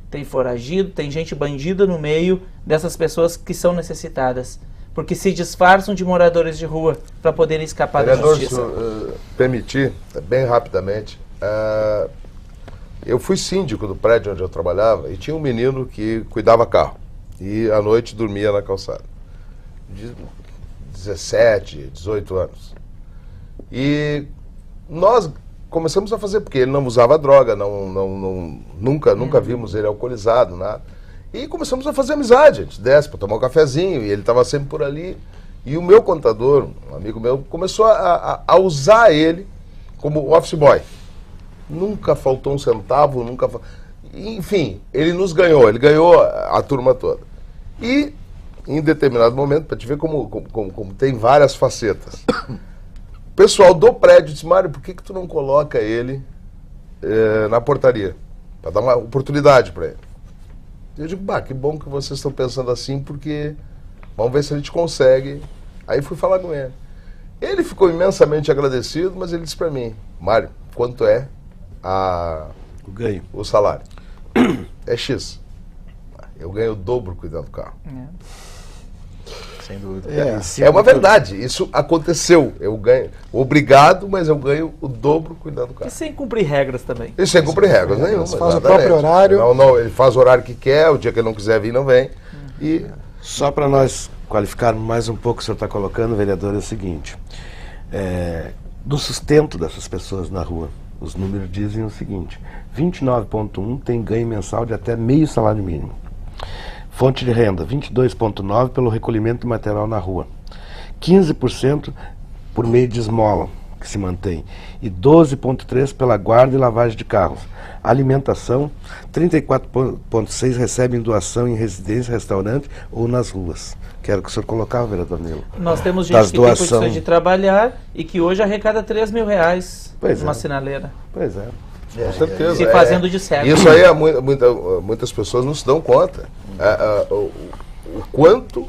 Tem foragido, tem gente bandida no meio dessas pessoas que são necessitadas. Porque se disfarçam de moradores de rua para poderem escapar da Vereador, justiça. se permitir, bem rapidamente, eu fui síndico do prédio onde eu trabalhava e tinha um menino que cuidava carro e à noite dormia na calçada. De 17, 18 anos. E nós começamos a fazer, porque ele não usava droga, nunca vimos ele alcoolizado, nada. E começamos a fazer amizade, a gente desce para tomar um cafezinho e ele estava sempre por ali. E o meu contador, um amigo meu, começou a usar ele como office boy. Nunca faltou um centavo, enfim, ele nos ganhou, ele ganhou a turma toda. E, em determinado momento, para te ver como tem várias facetas, o pessoal do prédio disse, Mário, por que tu não coloca ele na portaria? Para dar uma oportunidade para ele. Eu digo, que bom que vocês estão pensando assim, porque vamos ver se a gente consegue. Aí fui falar com ele. Ele ficou imensamente agradecido, mas ele disse para mim, Mário, quanto é O ganho. O salário. É X. Eu ganho o dobro cuidando do carro. Sem dúvida. É uma verdade. Isso aconteceu. Eu ganho. Obrigado, mas eu ganho o dobro cuidando do carro. E sem cumprir regras também. E sem cumprir regras nenhuma. Faz o próprio horário. Não, ele faz o horário que quer, o dia que ele não quiser vir, não vem. E Só para nós qualificarmos mais um pouco o que o senhor está colocando, vereador, é o seguinte. Do sustento dessas pessoas na rua, os números dizem o seguinte: 29,1 tem ganho mensal de até meio salário mínimo. Fonte de renda, 22,9 pelo recolhimento de material na rua. 15% por meio de esmola, que se mantém. E 12,3 pela guarda e lavagem de carros. Alimentação, 34,6 recebem doação em residência, restaurante ou nas ruas. Quero que o senhor colocava, vereador Nilo. Nós temos gente que tem condições de trabalhar e que hoje arrecada R$3.000 numa sinaleira. Pois é. com certeza. Se fazendo de cego. Isso aí muitas pessoas não se dão conta. O quanto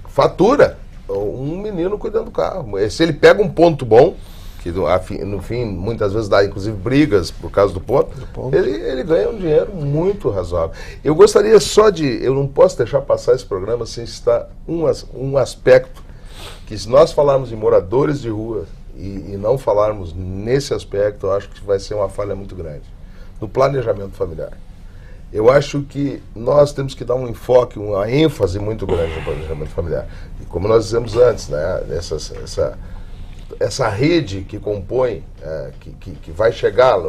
fatura um menino cuidando do carro. Se ele pega um ponto bom, que no fim muitas vezes dá inclusive brigas por causa do ponto, ele ganha um dinheiro muito razoável. Eu gostaria só eu não posso deixar passar esse programa sem citar um aspecto, que se nós falarmos em moradores de rua e não falarmos nesse aspecto, eu acho que vai ser uma falha muito grande. No planejamento familiar. Eu acho que nós temos que dar um enfoque, uma ênfase muito grande no planejamento familiar. E como nós dizemos antes, né, essa rede que compõe, que vai chegar,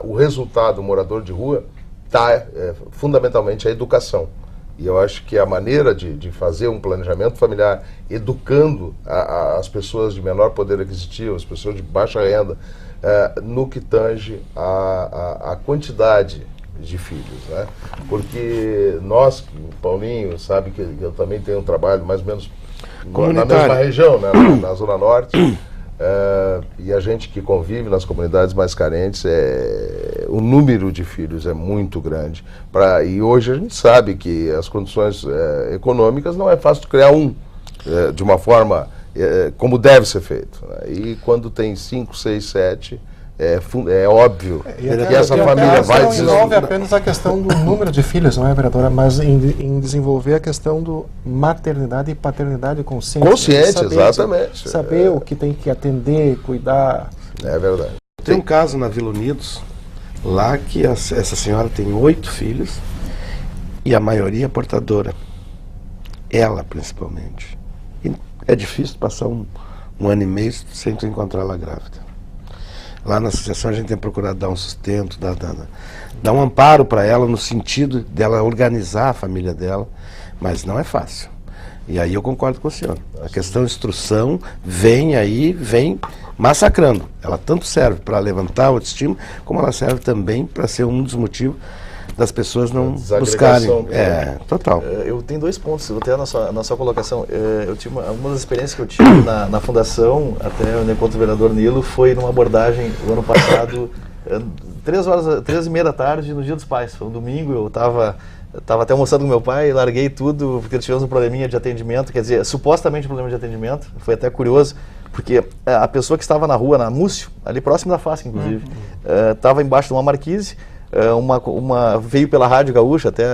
o resultado do morador de rua está fundamentalmente a educação. E eu acho que a maneira de fazer um planejamento familiar, educando as pessoas de menor poder aquisitivo, as pessoas de baixa renda, no que tange a quantidade de filhos, né? Porque nós, o Paulinho sabe que eu também tenho um trabalho mais ou menos na mesma região, né? Na Zona Norte, e a gente que convive nas comunidades mais carentes, o número de filhos é muito grande. E hoje a gente sabe que as condições econômicas não é fácil de criar de uma forma como deve ser feito, né? E quando tem 5, 6, 7... É óbvio que essa família vai não envolve apenas a questão do número de filhos, não é, vereadora? Mas em desenvolver a questão do maternidade e paternidade consciente. Consciente, exatamente. Saber o que tem que atender, cuidar. É verdade. Tem um caso na Vila Unidos, lá que essa senhora tem 8 filhos e a maioria é portadora. Ela, principalmente. E é difícil passar um ano e meio sem tu encontrar ela grávida. Lá na associação a gente tem procurado dar um sustento, dar um amparo para ela no sentido dela organizar a família dela, mas não é fácil. E aí eu concordo com o senhor. A questão de instrução vem massacrando. Ela tanto serve para levantar a autoestima, como ela serve também para ser um dos motivos das pessoas não buscarem. Total. Eu tenho 2 pontos, eu vou ter na sua colocação. Eu tive uma das experiências que eu tive na fundação, até o encontro do vereador Nilo, foi numa abordagem o ano passado, 3h30 da tarde, no Dia dos Pais. Foi um domingo, eu estava até almoçando com meu pai, larguei tudo, porque tivemos um probleminha de atendimento, quer dizer, supostamente um problema de atendimento. Foi até curioso, porque a pessoa que estava na rua, na Múcio, ali próximo da FASC, inclusive, estava embaixo de uma marquise. Veio pela Rádio Gaúcha até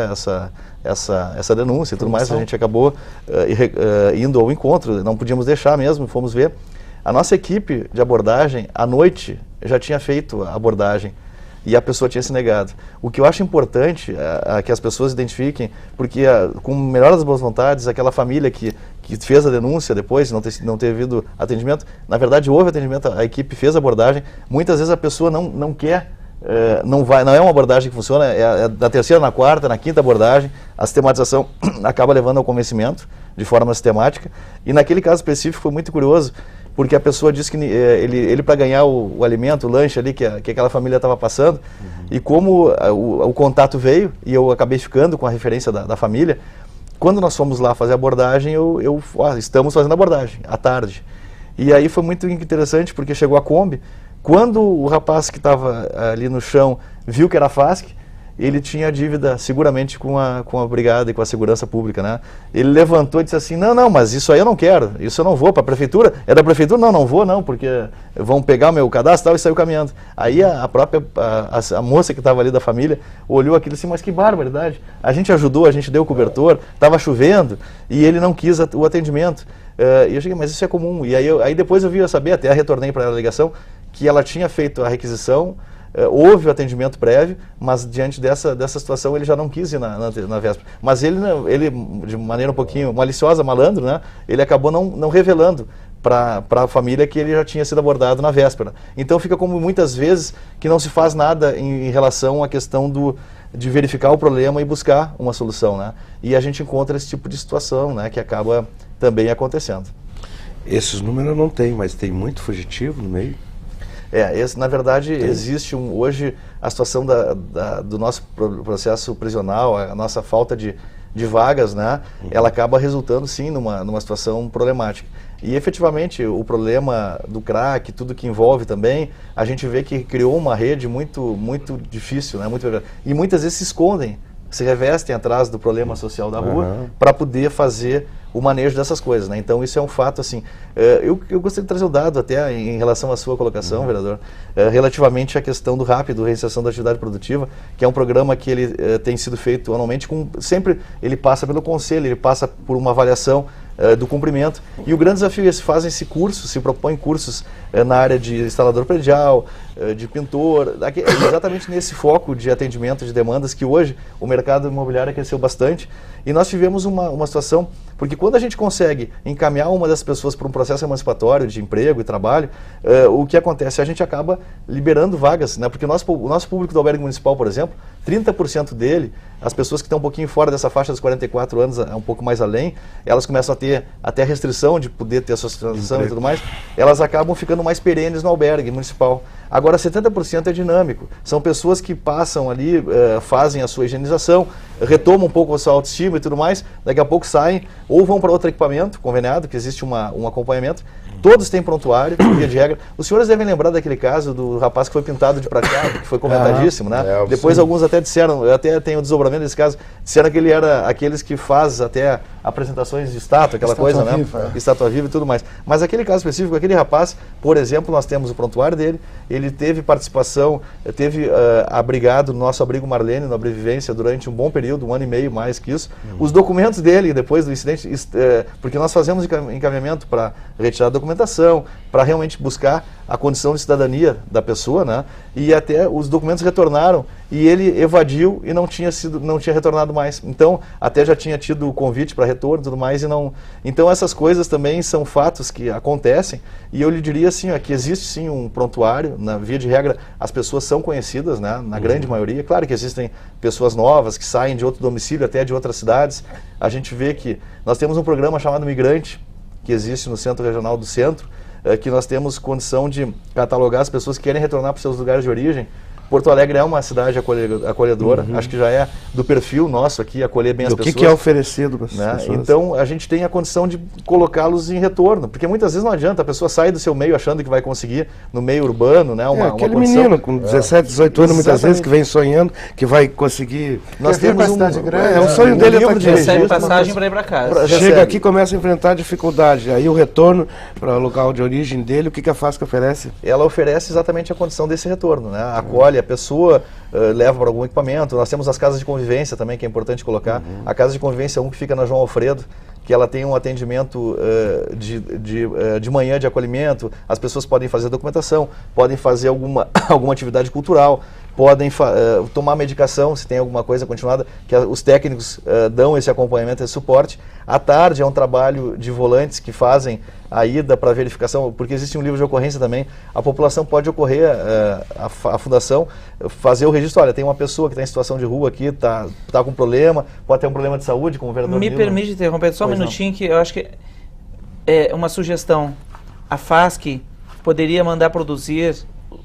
essa denúncia e tudo mais, a gente acabou indo ao encontro, não podíamos deixar mesmo, fomos ver. A nossa equipe de abordagem, à noite, já tinha feito a abordagem e a pessoa tinha se negado. O que eu acho importante é que as pessoas identifiquem, porque com o melhor das boas vontades, aquela família que fez a denúncia depois, não ter havido atendimento, na verdade houve atendimento, a equipe fez a abordagem, muitas vezes a pessoa não quer. Não é uma abordagem que funciona, é da terceira, na quarta, na quinta abordagem, a sistematização acaba levando ao convencimento de forma sistemática, e naquele caso específico foi muito curioso, porque a pessoa disse que ele para ganhar o alimento, o lanche ali que aquela família estava passando, e como o contato veio, e eu acabei ficando com a referência da família, quando nós fomos lá fazer a abordagem, estamos fazendo a abordagem, à tarde, e aí foi muito interessante, porque chegou a Kombi. Quando o rapaz que estava ali no chão viu que era a FASC, ele tinha dívida seguramente com a brigada e com a segurança pública, né? Ele levantou e disse assim, não, mas isso aí eu não quero, isso eu não vou para a prefeitura. É da prefeitura? Não vou não, porque vão pegar o meu cadastro e saiu caminhando. Aí a própria a moça que estava ali da família olhou aquilo assim, mas que barbaridade. A gente ajudou, a gente deu o cobertor, estava chovendo e ele não quis o atendimento. E eu cheguei, mas isso é comum. E aí depois eu vim a saber, até retornei para a ligação, que ela tinha feito a requisição, houve o atendimento prévio, mas diante dessa situação ele já não quis ir na véspera. Mas ele, de maneira um pouquinho maliciosa, malandro, né, ele acabou não revelando para a família que ele já tinha sido abordado na véspera. Então fica como muitas vezes que não se faz nada em relação à questão de verificar o problema e buscar uma solução, né? E a gente encontra esse tipo de situação, né, que acaba também acontecendo. Esses números eu não tenho, mas tem muito fugitivo no meio? Na verdade, existe hoje a situação do nosso processo prisional, a nossa falta de vagas, né? Ela acaba resultando, sim, numa situação problemática. E, efetivamente, o problema do crack, tudo que envolve também, a gente vê que criou uma rede muito, muito difícil, né? E muitas vezes se escondem, se revestem atrás do problema social da rua para poder fazer o manejo dessas coisas, né? Então isso é um fato, assim, eu gostaria de trazer um dado até em relação à sua colocação, vereador, relativamente à questão do RAP, Reinserção da Atividade Produtiva, que é um programa que ele tem sido feito anualmente, sempre ele passa pelo conselho, ele passa por uma avaliação do cumprimento, e o grande desafio é se cursos, se propõem cursos na área de instalador predial, de pintor, exatamente nesse foco de atendimento de demandas que hoje o mercado imobiliário cresceu bastante, e nós tivemos uma situação, porque quando a gente consegue encaminhar uma das pessoas para um processo emancipatório de emprego e trabalho, o que acontece? A gente acaba liberando vagas, né? Porque o nosso público do albergue municipal, por exemplo, 30% dele, as pessoas que estão um pouquinho fora dessa faixa dos 44 anos, um pouco mais além, elas começam a ter até restrição de poder ter a socialização e tudo mais, elas acabam ficando mais perenes no albergue municipal. Agora, 70% é dinâmico. São pessoas que passam ali, fazem a sua higienização, retomam um pouco a sua autoestima e tudo mais, daqui a pouco saem ou vão para outro equipamento conveniado, que existe um acompanhamento. Todos têm prontuário, via de regra. Os senhores devem lembrar daquele caso do rapaz que foi pintado de prateado, que foi comentadíssimo, né? Depois alguns até disseram, eu até tenho o desdobramento desse caso, disseram que ele era aqueles que faz até apresentações de estátua, aquela coisa, né? Estátua viva e tudo mais. Mas aquele caso específico, aquele rapaz, por exemplo, nós temos o prontuário dele, ele teve participação, teve abrigado no nosso abrigo Marlene, no Abrevivência, durante um bom período, 1 ano e meio, mais que isso. Os documentos dele, depois do incidente, porque nós fazemos encaminhamento para retirar documentação, para realmente buscar a condição de cidadania da pessoa, né? E até os documentos retornaram e ele evadiu e não tinha retornado mais. Então, até já tinha tido o convite para retorno e tudo mais e não... Então, essas coisas também são fatos que acontecem e eu lhe diria assim, que existe sim um prontuário, na via de regra as pessoas são conhecidas, né? Na grande maioria. Claro que existem pessoas novas que saem de outro domicílio, até de outras cidades. A gente vê que nós temos um programa chamado Migrante, que existe no Centro Regional do Centro, que nós temos condição de catalogar as pessoas que querem retornar para os seus lugares de origem. Porto Alegre é uma cidade acolhedora, acho que já é do perfil nosso aqui, acolher bem as pessoas. O que é oferecido para essas pessoas? Então, a gente tem a condição de colocá-los em retorno, porque muitas vezes não adianta, a pessoa sai do seu meio achando que vai conseguir no meio urbano, né? Aquele menino com 17, 18 anos, muitas vezes, que vem sonhando que vai conseguir... Nós temos cidade grande. O sonho dele é estar aqui. Recebe passagem para ir para casa. Chega aqui e começa a enfrentar dificuldade. Aí o retorno para o local de origem dele, o que a FASC oferece? Ela oferece exatamente a condição desse retorno, né? Acolhe a pessoa, leva para algum equipamento. Nós temos as casas de convivência também, que é importante colocar. A casa de convivência que fica na João Alfredo, que ela tem um atendimento de manhã de acolhimento, as pessoas podem fazer documentação, podem fazer alguma atividade cultural, podem tomar medicação, se tem alguma coisa continuada, que os técnicos dão esse acompanhamento, esse suporte. À tarde é um trabalho de volantes que fazem a ida para verificação, porque existe um livro de ocorrência também, a população pode ocorrer, a fundação, fazer o registro, olha, tem uma pessoa que está em situação de rua aqui, está com problema, pode ter um problema de saúde, como o vereador Me permite interromper só um minutinho, que eu acho que é uma sugestão. A FASC poderia mandar produzir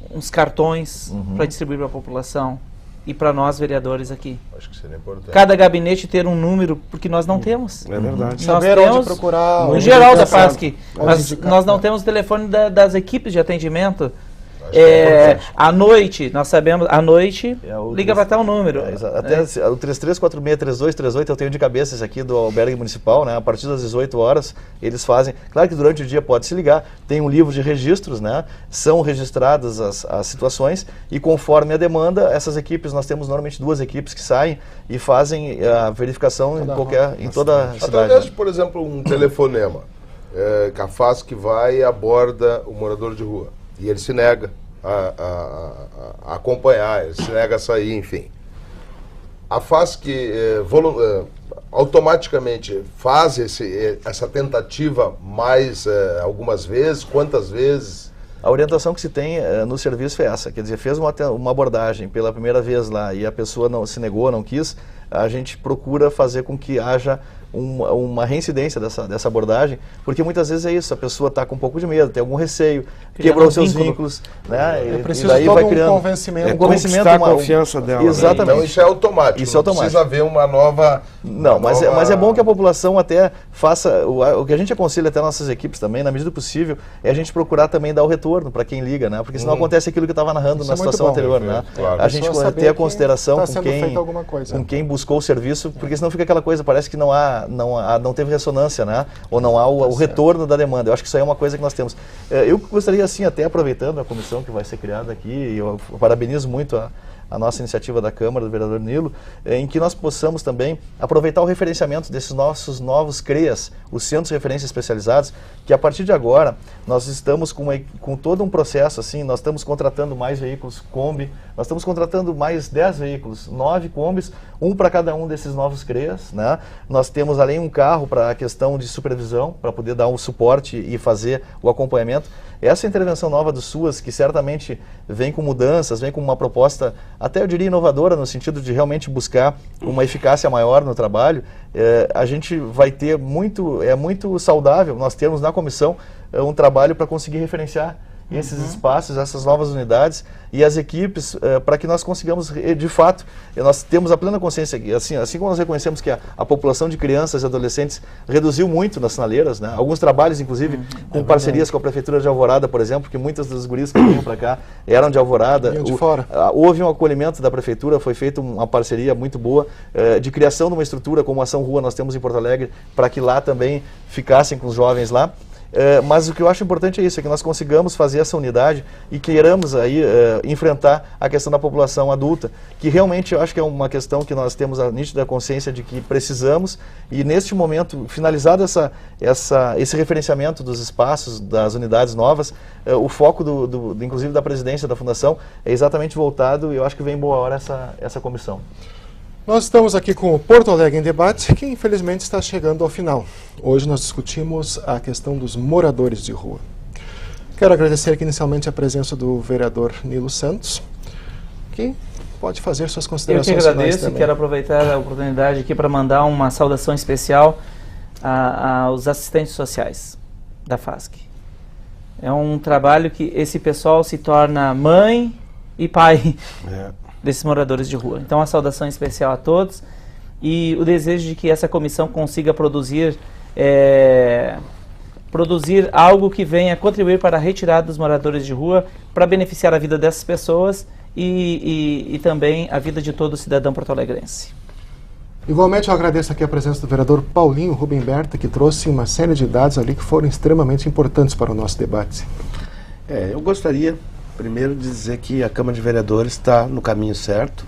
uns cartões para distribuir para a população e para nós vereadores aqui. Acho que seria importante. Cada gabinete ter um número, porque nós não temos. É verdade. Nós Saber temos onde procurar. o geral da FASC, mas nós não temos o telefone das equipes de atendimento. À noite, nós sabemos, à noite, liga para tal número. Até o 33463238 eu tenho de cabeça esse aqui do albergue municipal, né? A partir das 18 horas eles fazem. Claro que durante o dia pode se ligar, tem um livro de registros, né? São registradas as situações e conforme a demanda, essas equipes, nós temos normalmente 2 equipes que saem e fazem a verificação em toda a cidade. Através de, por exemplo, um telefonema, que a FASC vai e aborda o morador de rua e ele se nega a acompanhar, ele se nega a sair, enfim. A FASC automaticamente faz essa tentativa mais algumas vezes, quantas vezes? A orientação que se tem no serviço é essa, quer dizer, fez uma abordagem pela primeira vez lá e a pessoa não se negou, não quis, a gente procura fazer com que haja uma reincidência dessa abordagem, porque muitas vezes é isso, a pessoa está com um pouco de medo, tem algum receio, quebrou seus vínculos, né? Eu preciso de todo um convencimento. Conquistar a confiança dela. Exatamente. Então isso é automático, isso é automático. Precisa haver uma nova... Não, mas é bom que a população até faça, o que a gente aconselha até nossas equipes também, na medida do possível, é a gente procurar também dar o retorno para quem liga, né? Porque senão acontece aquilo que eu estava narrando na situação anterior, né? Claro. A gente ter a consideração com quem buscou o serviço, porque senão fica aquela coisa, parece que não teve ressonância, né? Ou não há o retorno da demanda. Eu acho que isso aí é uma coisa que nós temos. Eu gostaria, assim, até aproveitando a comissão que vai ser criada aqui, eu parabenizo muito a nossa iniciativa da Câmara, do vereador Nilo, em que nós possamos também aproveitar o referenciamento desses nossos novos CREAs, os Centros de Referência Especializados, que a partir de agora nós estamos com todo um processo, assim, nós estamos contratando mais veículos Kombi, nós estamos contratando mais 10 veículos, 9 Kombis, um para cada um desses novos CREAs, né? Nós temos além um carro para a questão de supervisão, para poder dar um suporte e fazer o acompanhamento. Essa intervenção nova do SUAS, que certamente vem com mudanças, vem com uma proposta, até eu diria inovadora, no sentido de realmente buscar uma eficácia maior no trabalho, a gente vai ter muito saudável, nós temos na comissão um trabalho para conseguir referenciar esses espaços, essas novas unidades e as equipes para que nós consigamos, de fato, nós temos a plena consciência, assim como nós reconhecemos que a população de crianças e adolescentes reduziu muito nas sinaleiras, né? Alguns trabalhos, inclusive, com parcerias com a Prefeitura de Alvorada, por exemplo, porque muitas das gurias que vinham para cá eram de Alvorada. Houve um acolhimento da Prefeitura, foi feita uma parceria muito boa de criação de uma estrutura como a Ação Rua nós temos em Porto Alegre, para que lá também ficassem com os jovens lá. Mas o que eu acho importante é isso, é que nós consigamos fazer essa unidade e queiramos aí enfrentar a questão da população adulta, que realmente eu acho que é uma questão que nós temos a nítida consciência de que precisamos, e neste momento, finalizado esse referenciamento dos espaços, das unidades novas, o foco inclusive da presidência da Fundação é exatamente voltado, e eu acho que vem em boa hora essa comissão. Nós estamos aqui com o Porto Alegre em Debate, que infelizmente está chegando ao final. Hoje nós discutimos a questão dos moradores de rua. Quero agradecer aqui inicialmente a presença do vereador Nilo Santos, que pode fazer suas considerações finais. Eu que agradeço e quero aproveitar a oportunidade aqui para mandar uma saudação especial aos assistentes sociais da FASC. É um trabalho que esse pessoal se torna mãe e pai desses moradores de rua. Então, uma saudação especial a todos e o desejo de que essa comissão consiga produzir algo que venha contribuir para a retirada dos moradores de rua, para beneficiar a vida dessas pessoas e também a vida de todo cidadão porto-alegrense. Igualmente, eu agradeço aqui a presença do vereador Paulinho Rubem Berta, que trouxe uma série de dados ali que foram extremamente importantes para o nosso debate. Eu gostaria primeiro dizer que a Câmara de Vereadores está no caminho certo,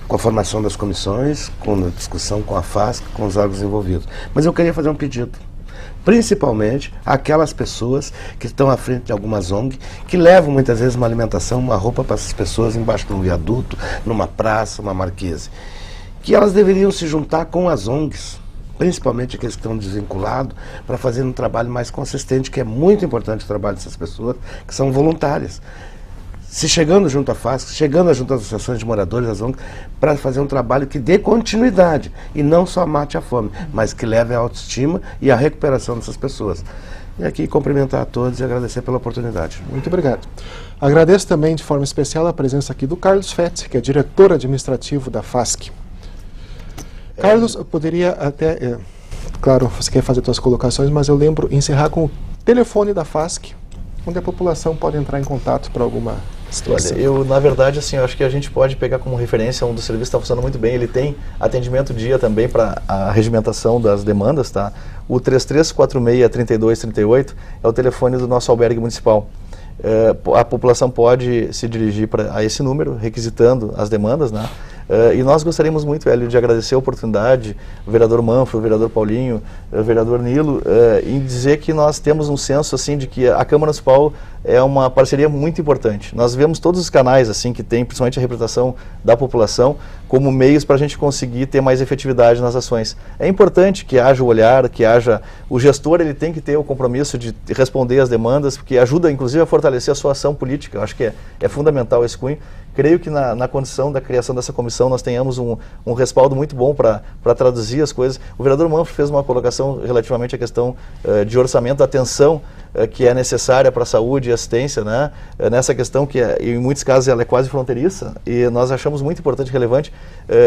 com a formação das comissões, com a discussão com a FASC, com os órgãos envolvidos. Mas eu queria fazer um pedido, principalmente aquelas pessoas que estão à frente de algumas ONG, que levam muitas vezes uma alimentação, uma roupa para essas pessoas embaixo de um viaduto, numa praça, uma marquise, que elas deveriam se juntar com as ONGs, principalmente aqueles que estão desvinculados, para fazer um trabalho mais consistente, que é muito importante o trabalho dessas pessoas, que são voluntárias. Se chegando junto à FASC, chegando junto às associações de moradores, às ONGs, para fazer um trabalho que dê continuidade, e não só mate a fome, mas que leve a autoestima e a recuperação dessas pessoas. E aqui cumprimentar a todos e agradecer pela oportunidade. Muito obrigado. Agradeço também de forma especial a presença aqui do Carlos Fetz, que é diretor administrativo da FASC. Carlos, eu poderia até, claro, você quer fazer suas colocações, mas eu lembro encerrar com o telefone da FASC, onde a população pode entrar em contato para alguma situação? Olha, na verdade, assim, eu acho que a gente pode pegar como referência um dos serviços que está funcionando muito bem. Ele tem atendimento dia também para a regimentação das demandas, tá? O 3346-3238 é o telefone do nosso albergue municipal. A população pode se dirigir a esse número, requisitando as demandas, né? E nós gostaríamos muito, Hélio, de agradecer a oportunidade, o vereador Manfro, o vereador Paulinho, o vereador Nilo, em dizer que nós temos um senso assim de que a Câmara Municipal é uma parceria muito importante. Nós vemos todos os canais assim que tem, principalmente a representação da população, como meios para a gente conseguir ter mais efetividade nas ações. É importante que haja o olhar, que haja... O gestor ele tem que ter o compromisso de responder às demandas, porque ajuda inclusive a fortalecer a sua ação política. Eu acho que é fundamental esse cunho. Creio que na condição da criação dessa comissão nós tenhamos um respaldo muito bom para traduzir as coisas. O vereador Manfro fez uma colocação relativamente à questão de orçamento, da atenção que é necessária para a saúde e assistência, né? Nessa questão que em muitos casos ela é quase fronteiriça, e nós achamos muito importante e relevante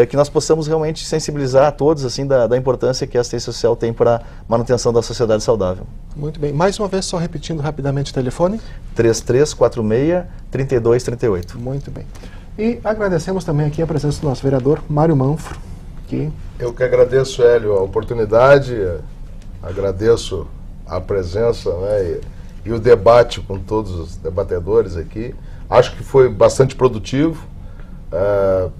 que nós possamos realmente sensibilizar a todos assim, da importância que a assistência social tem para a manutenção da sociedade saudável. Muito bem. Mais uma vez, só repetindo rapidamente o telefone. 3346-3238. Muito bem. E agradecemos também aqui a presença do nosso vereador, Mário Manfro. Eu que agradeço, Hélio, a oportunidade, agradeço a presença, né, e o debate com todos os debatedores aqui. Acho que foi bastante produtivo.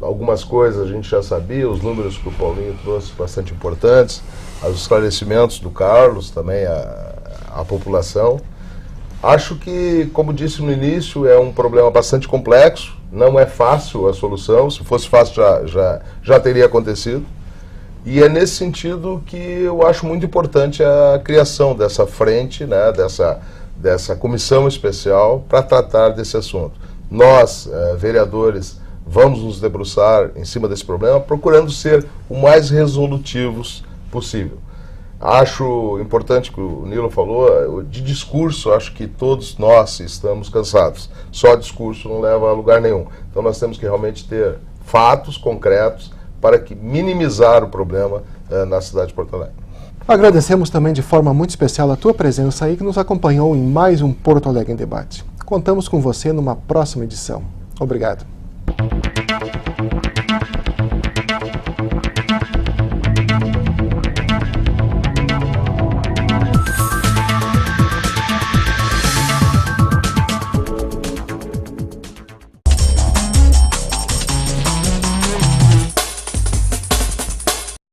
Algumas coisas a gente já sabia, os números que o Paulinho trouxe bastante importantes, os esclarecimentos do Carlos também à população. Acho que, como disse no início, é um problema bastante complexo, não é fácil a solução, se fosse fácil já teria acontecido. E é nesse sentido que eu acho muito importante a criação dessa frente, né, dessa comissão especial para tratar desse assunto. Nós, vereadores, vamos nos debruçar em cima desse problema, procurando ser o mais resolutivos possível. Acho importante que o Nilo falou, de discurso, acho que todos nós estamos cansados. Só discurso não leva a lugar nenhum. Então nós temos que realmente ter fatos concretos para minimizar o problema na cidade de Porto Alegre. Agradecemos também de forma muito especial a tua presença aí, que nos acompanhou em mais um Porto Alegre em Debate. Contamos com você numa próxima edição. Obrigado.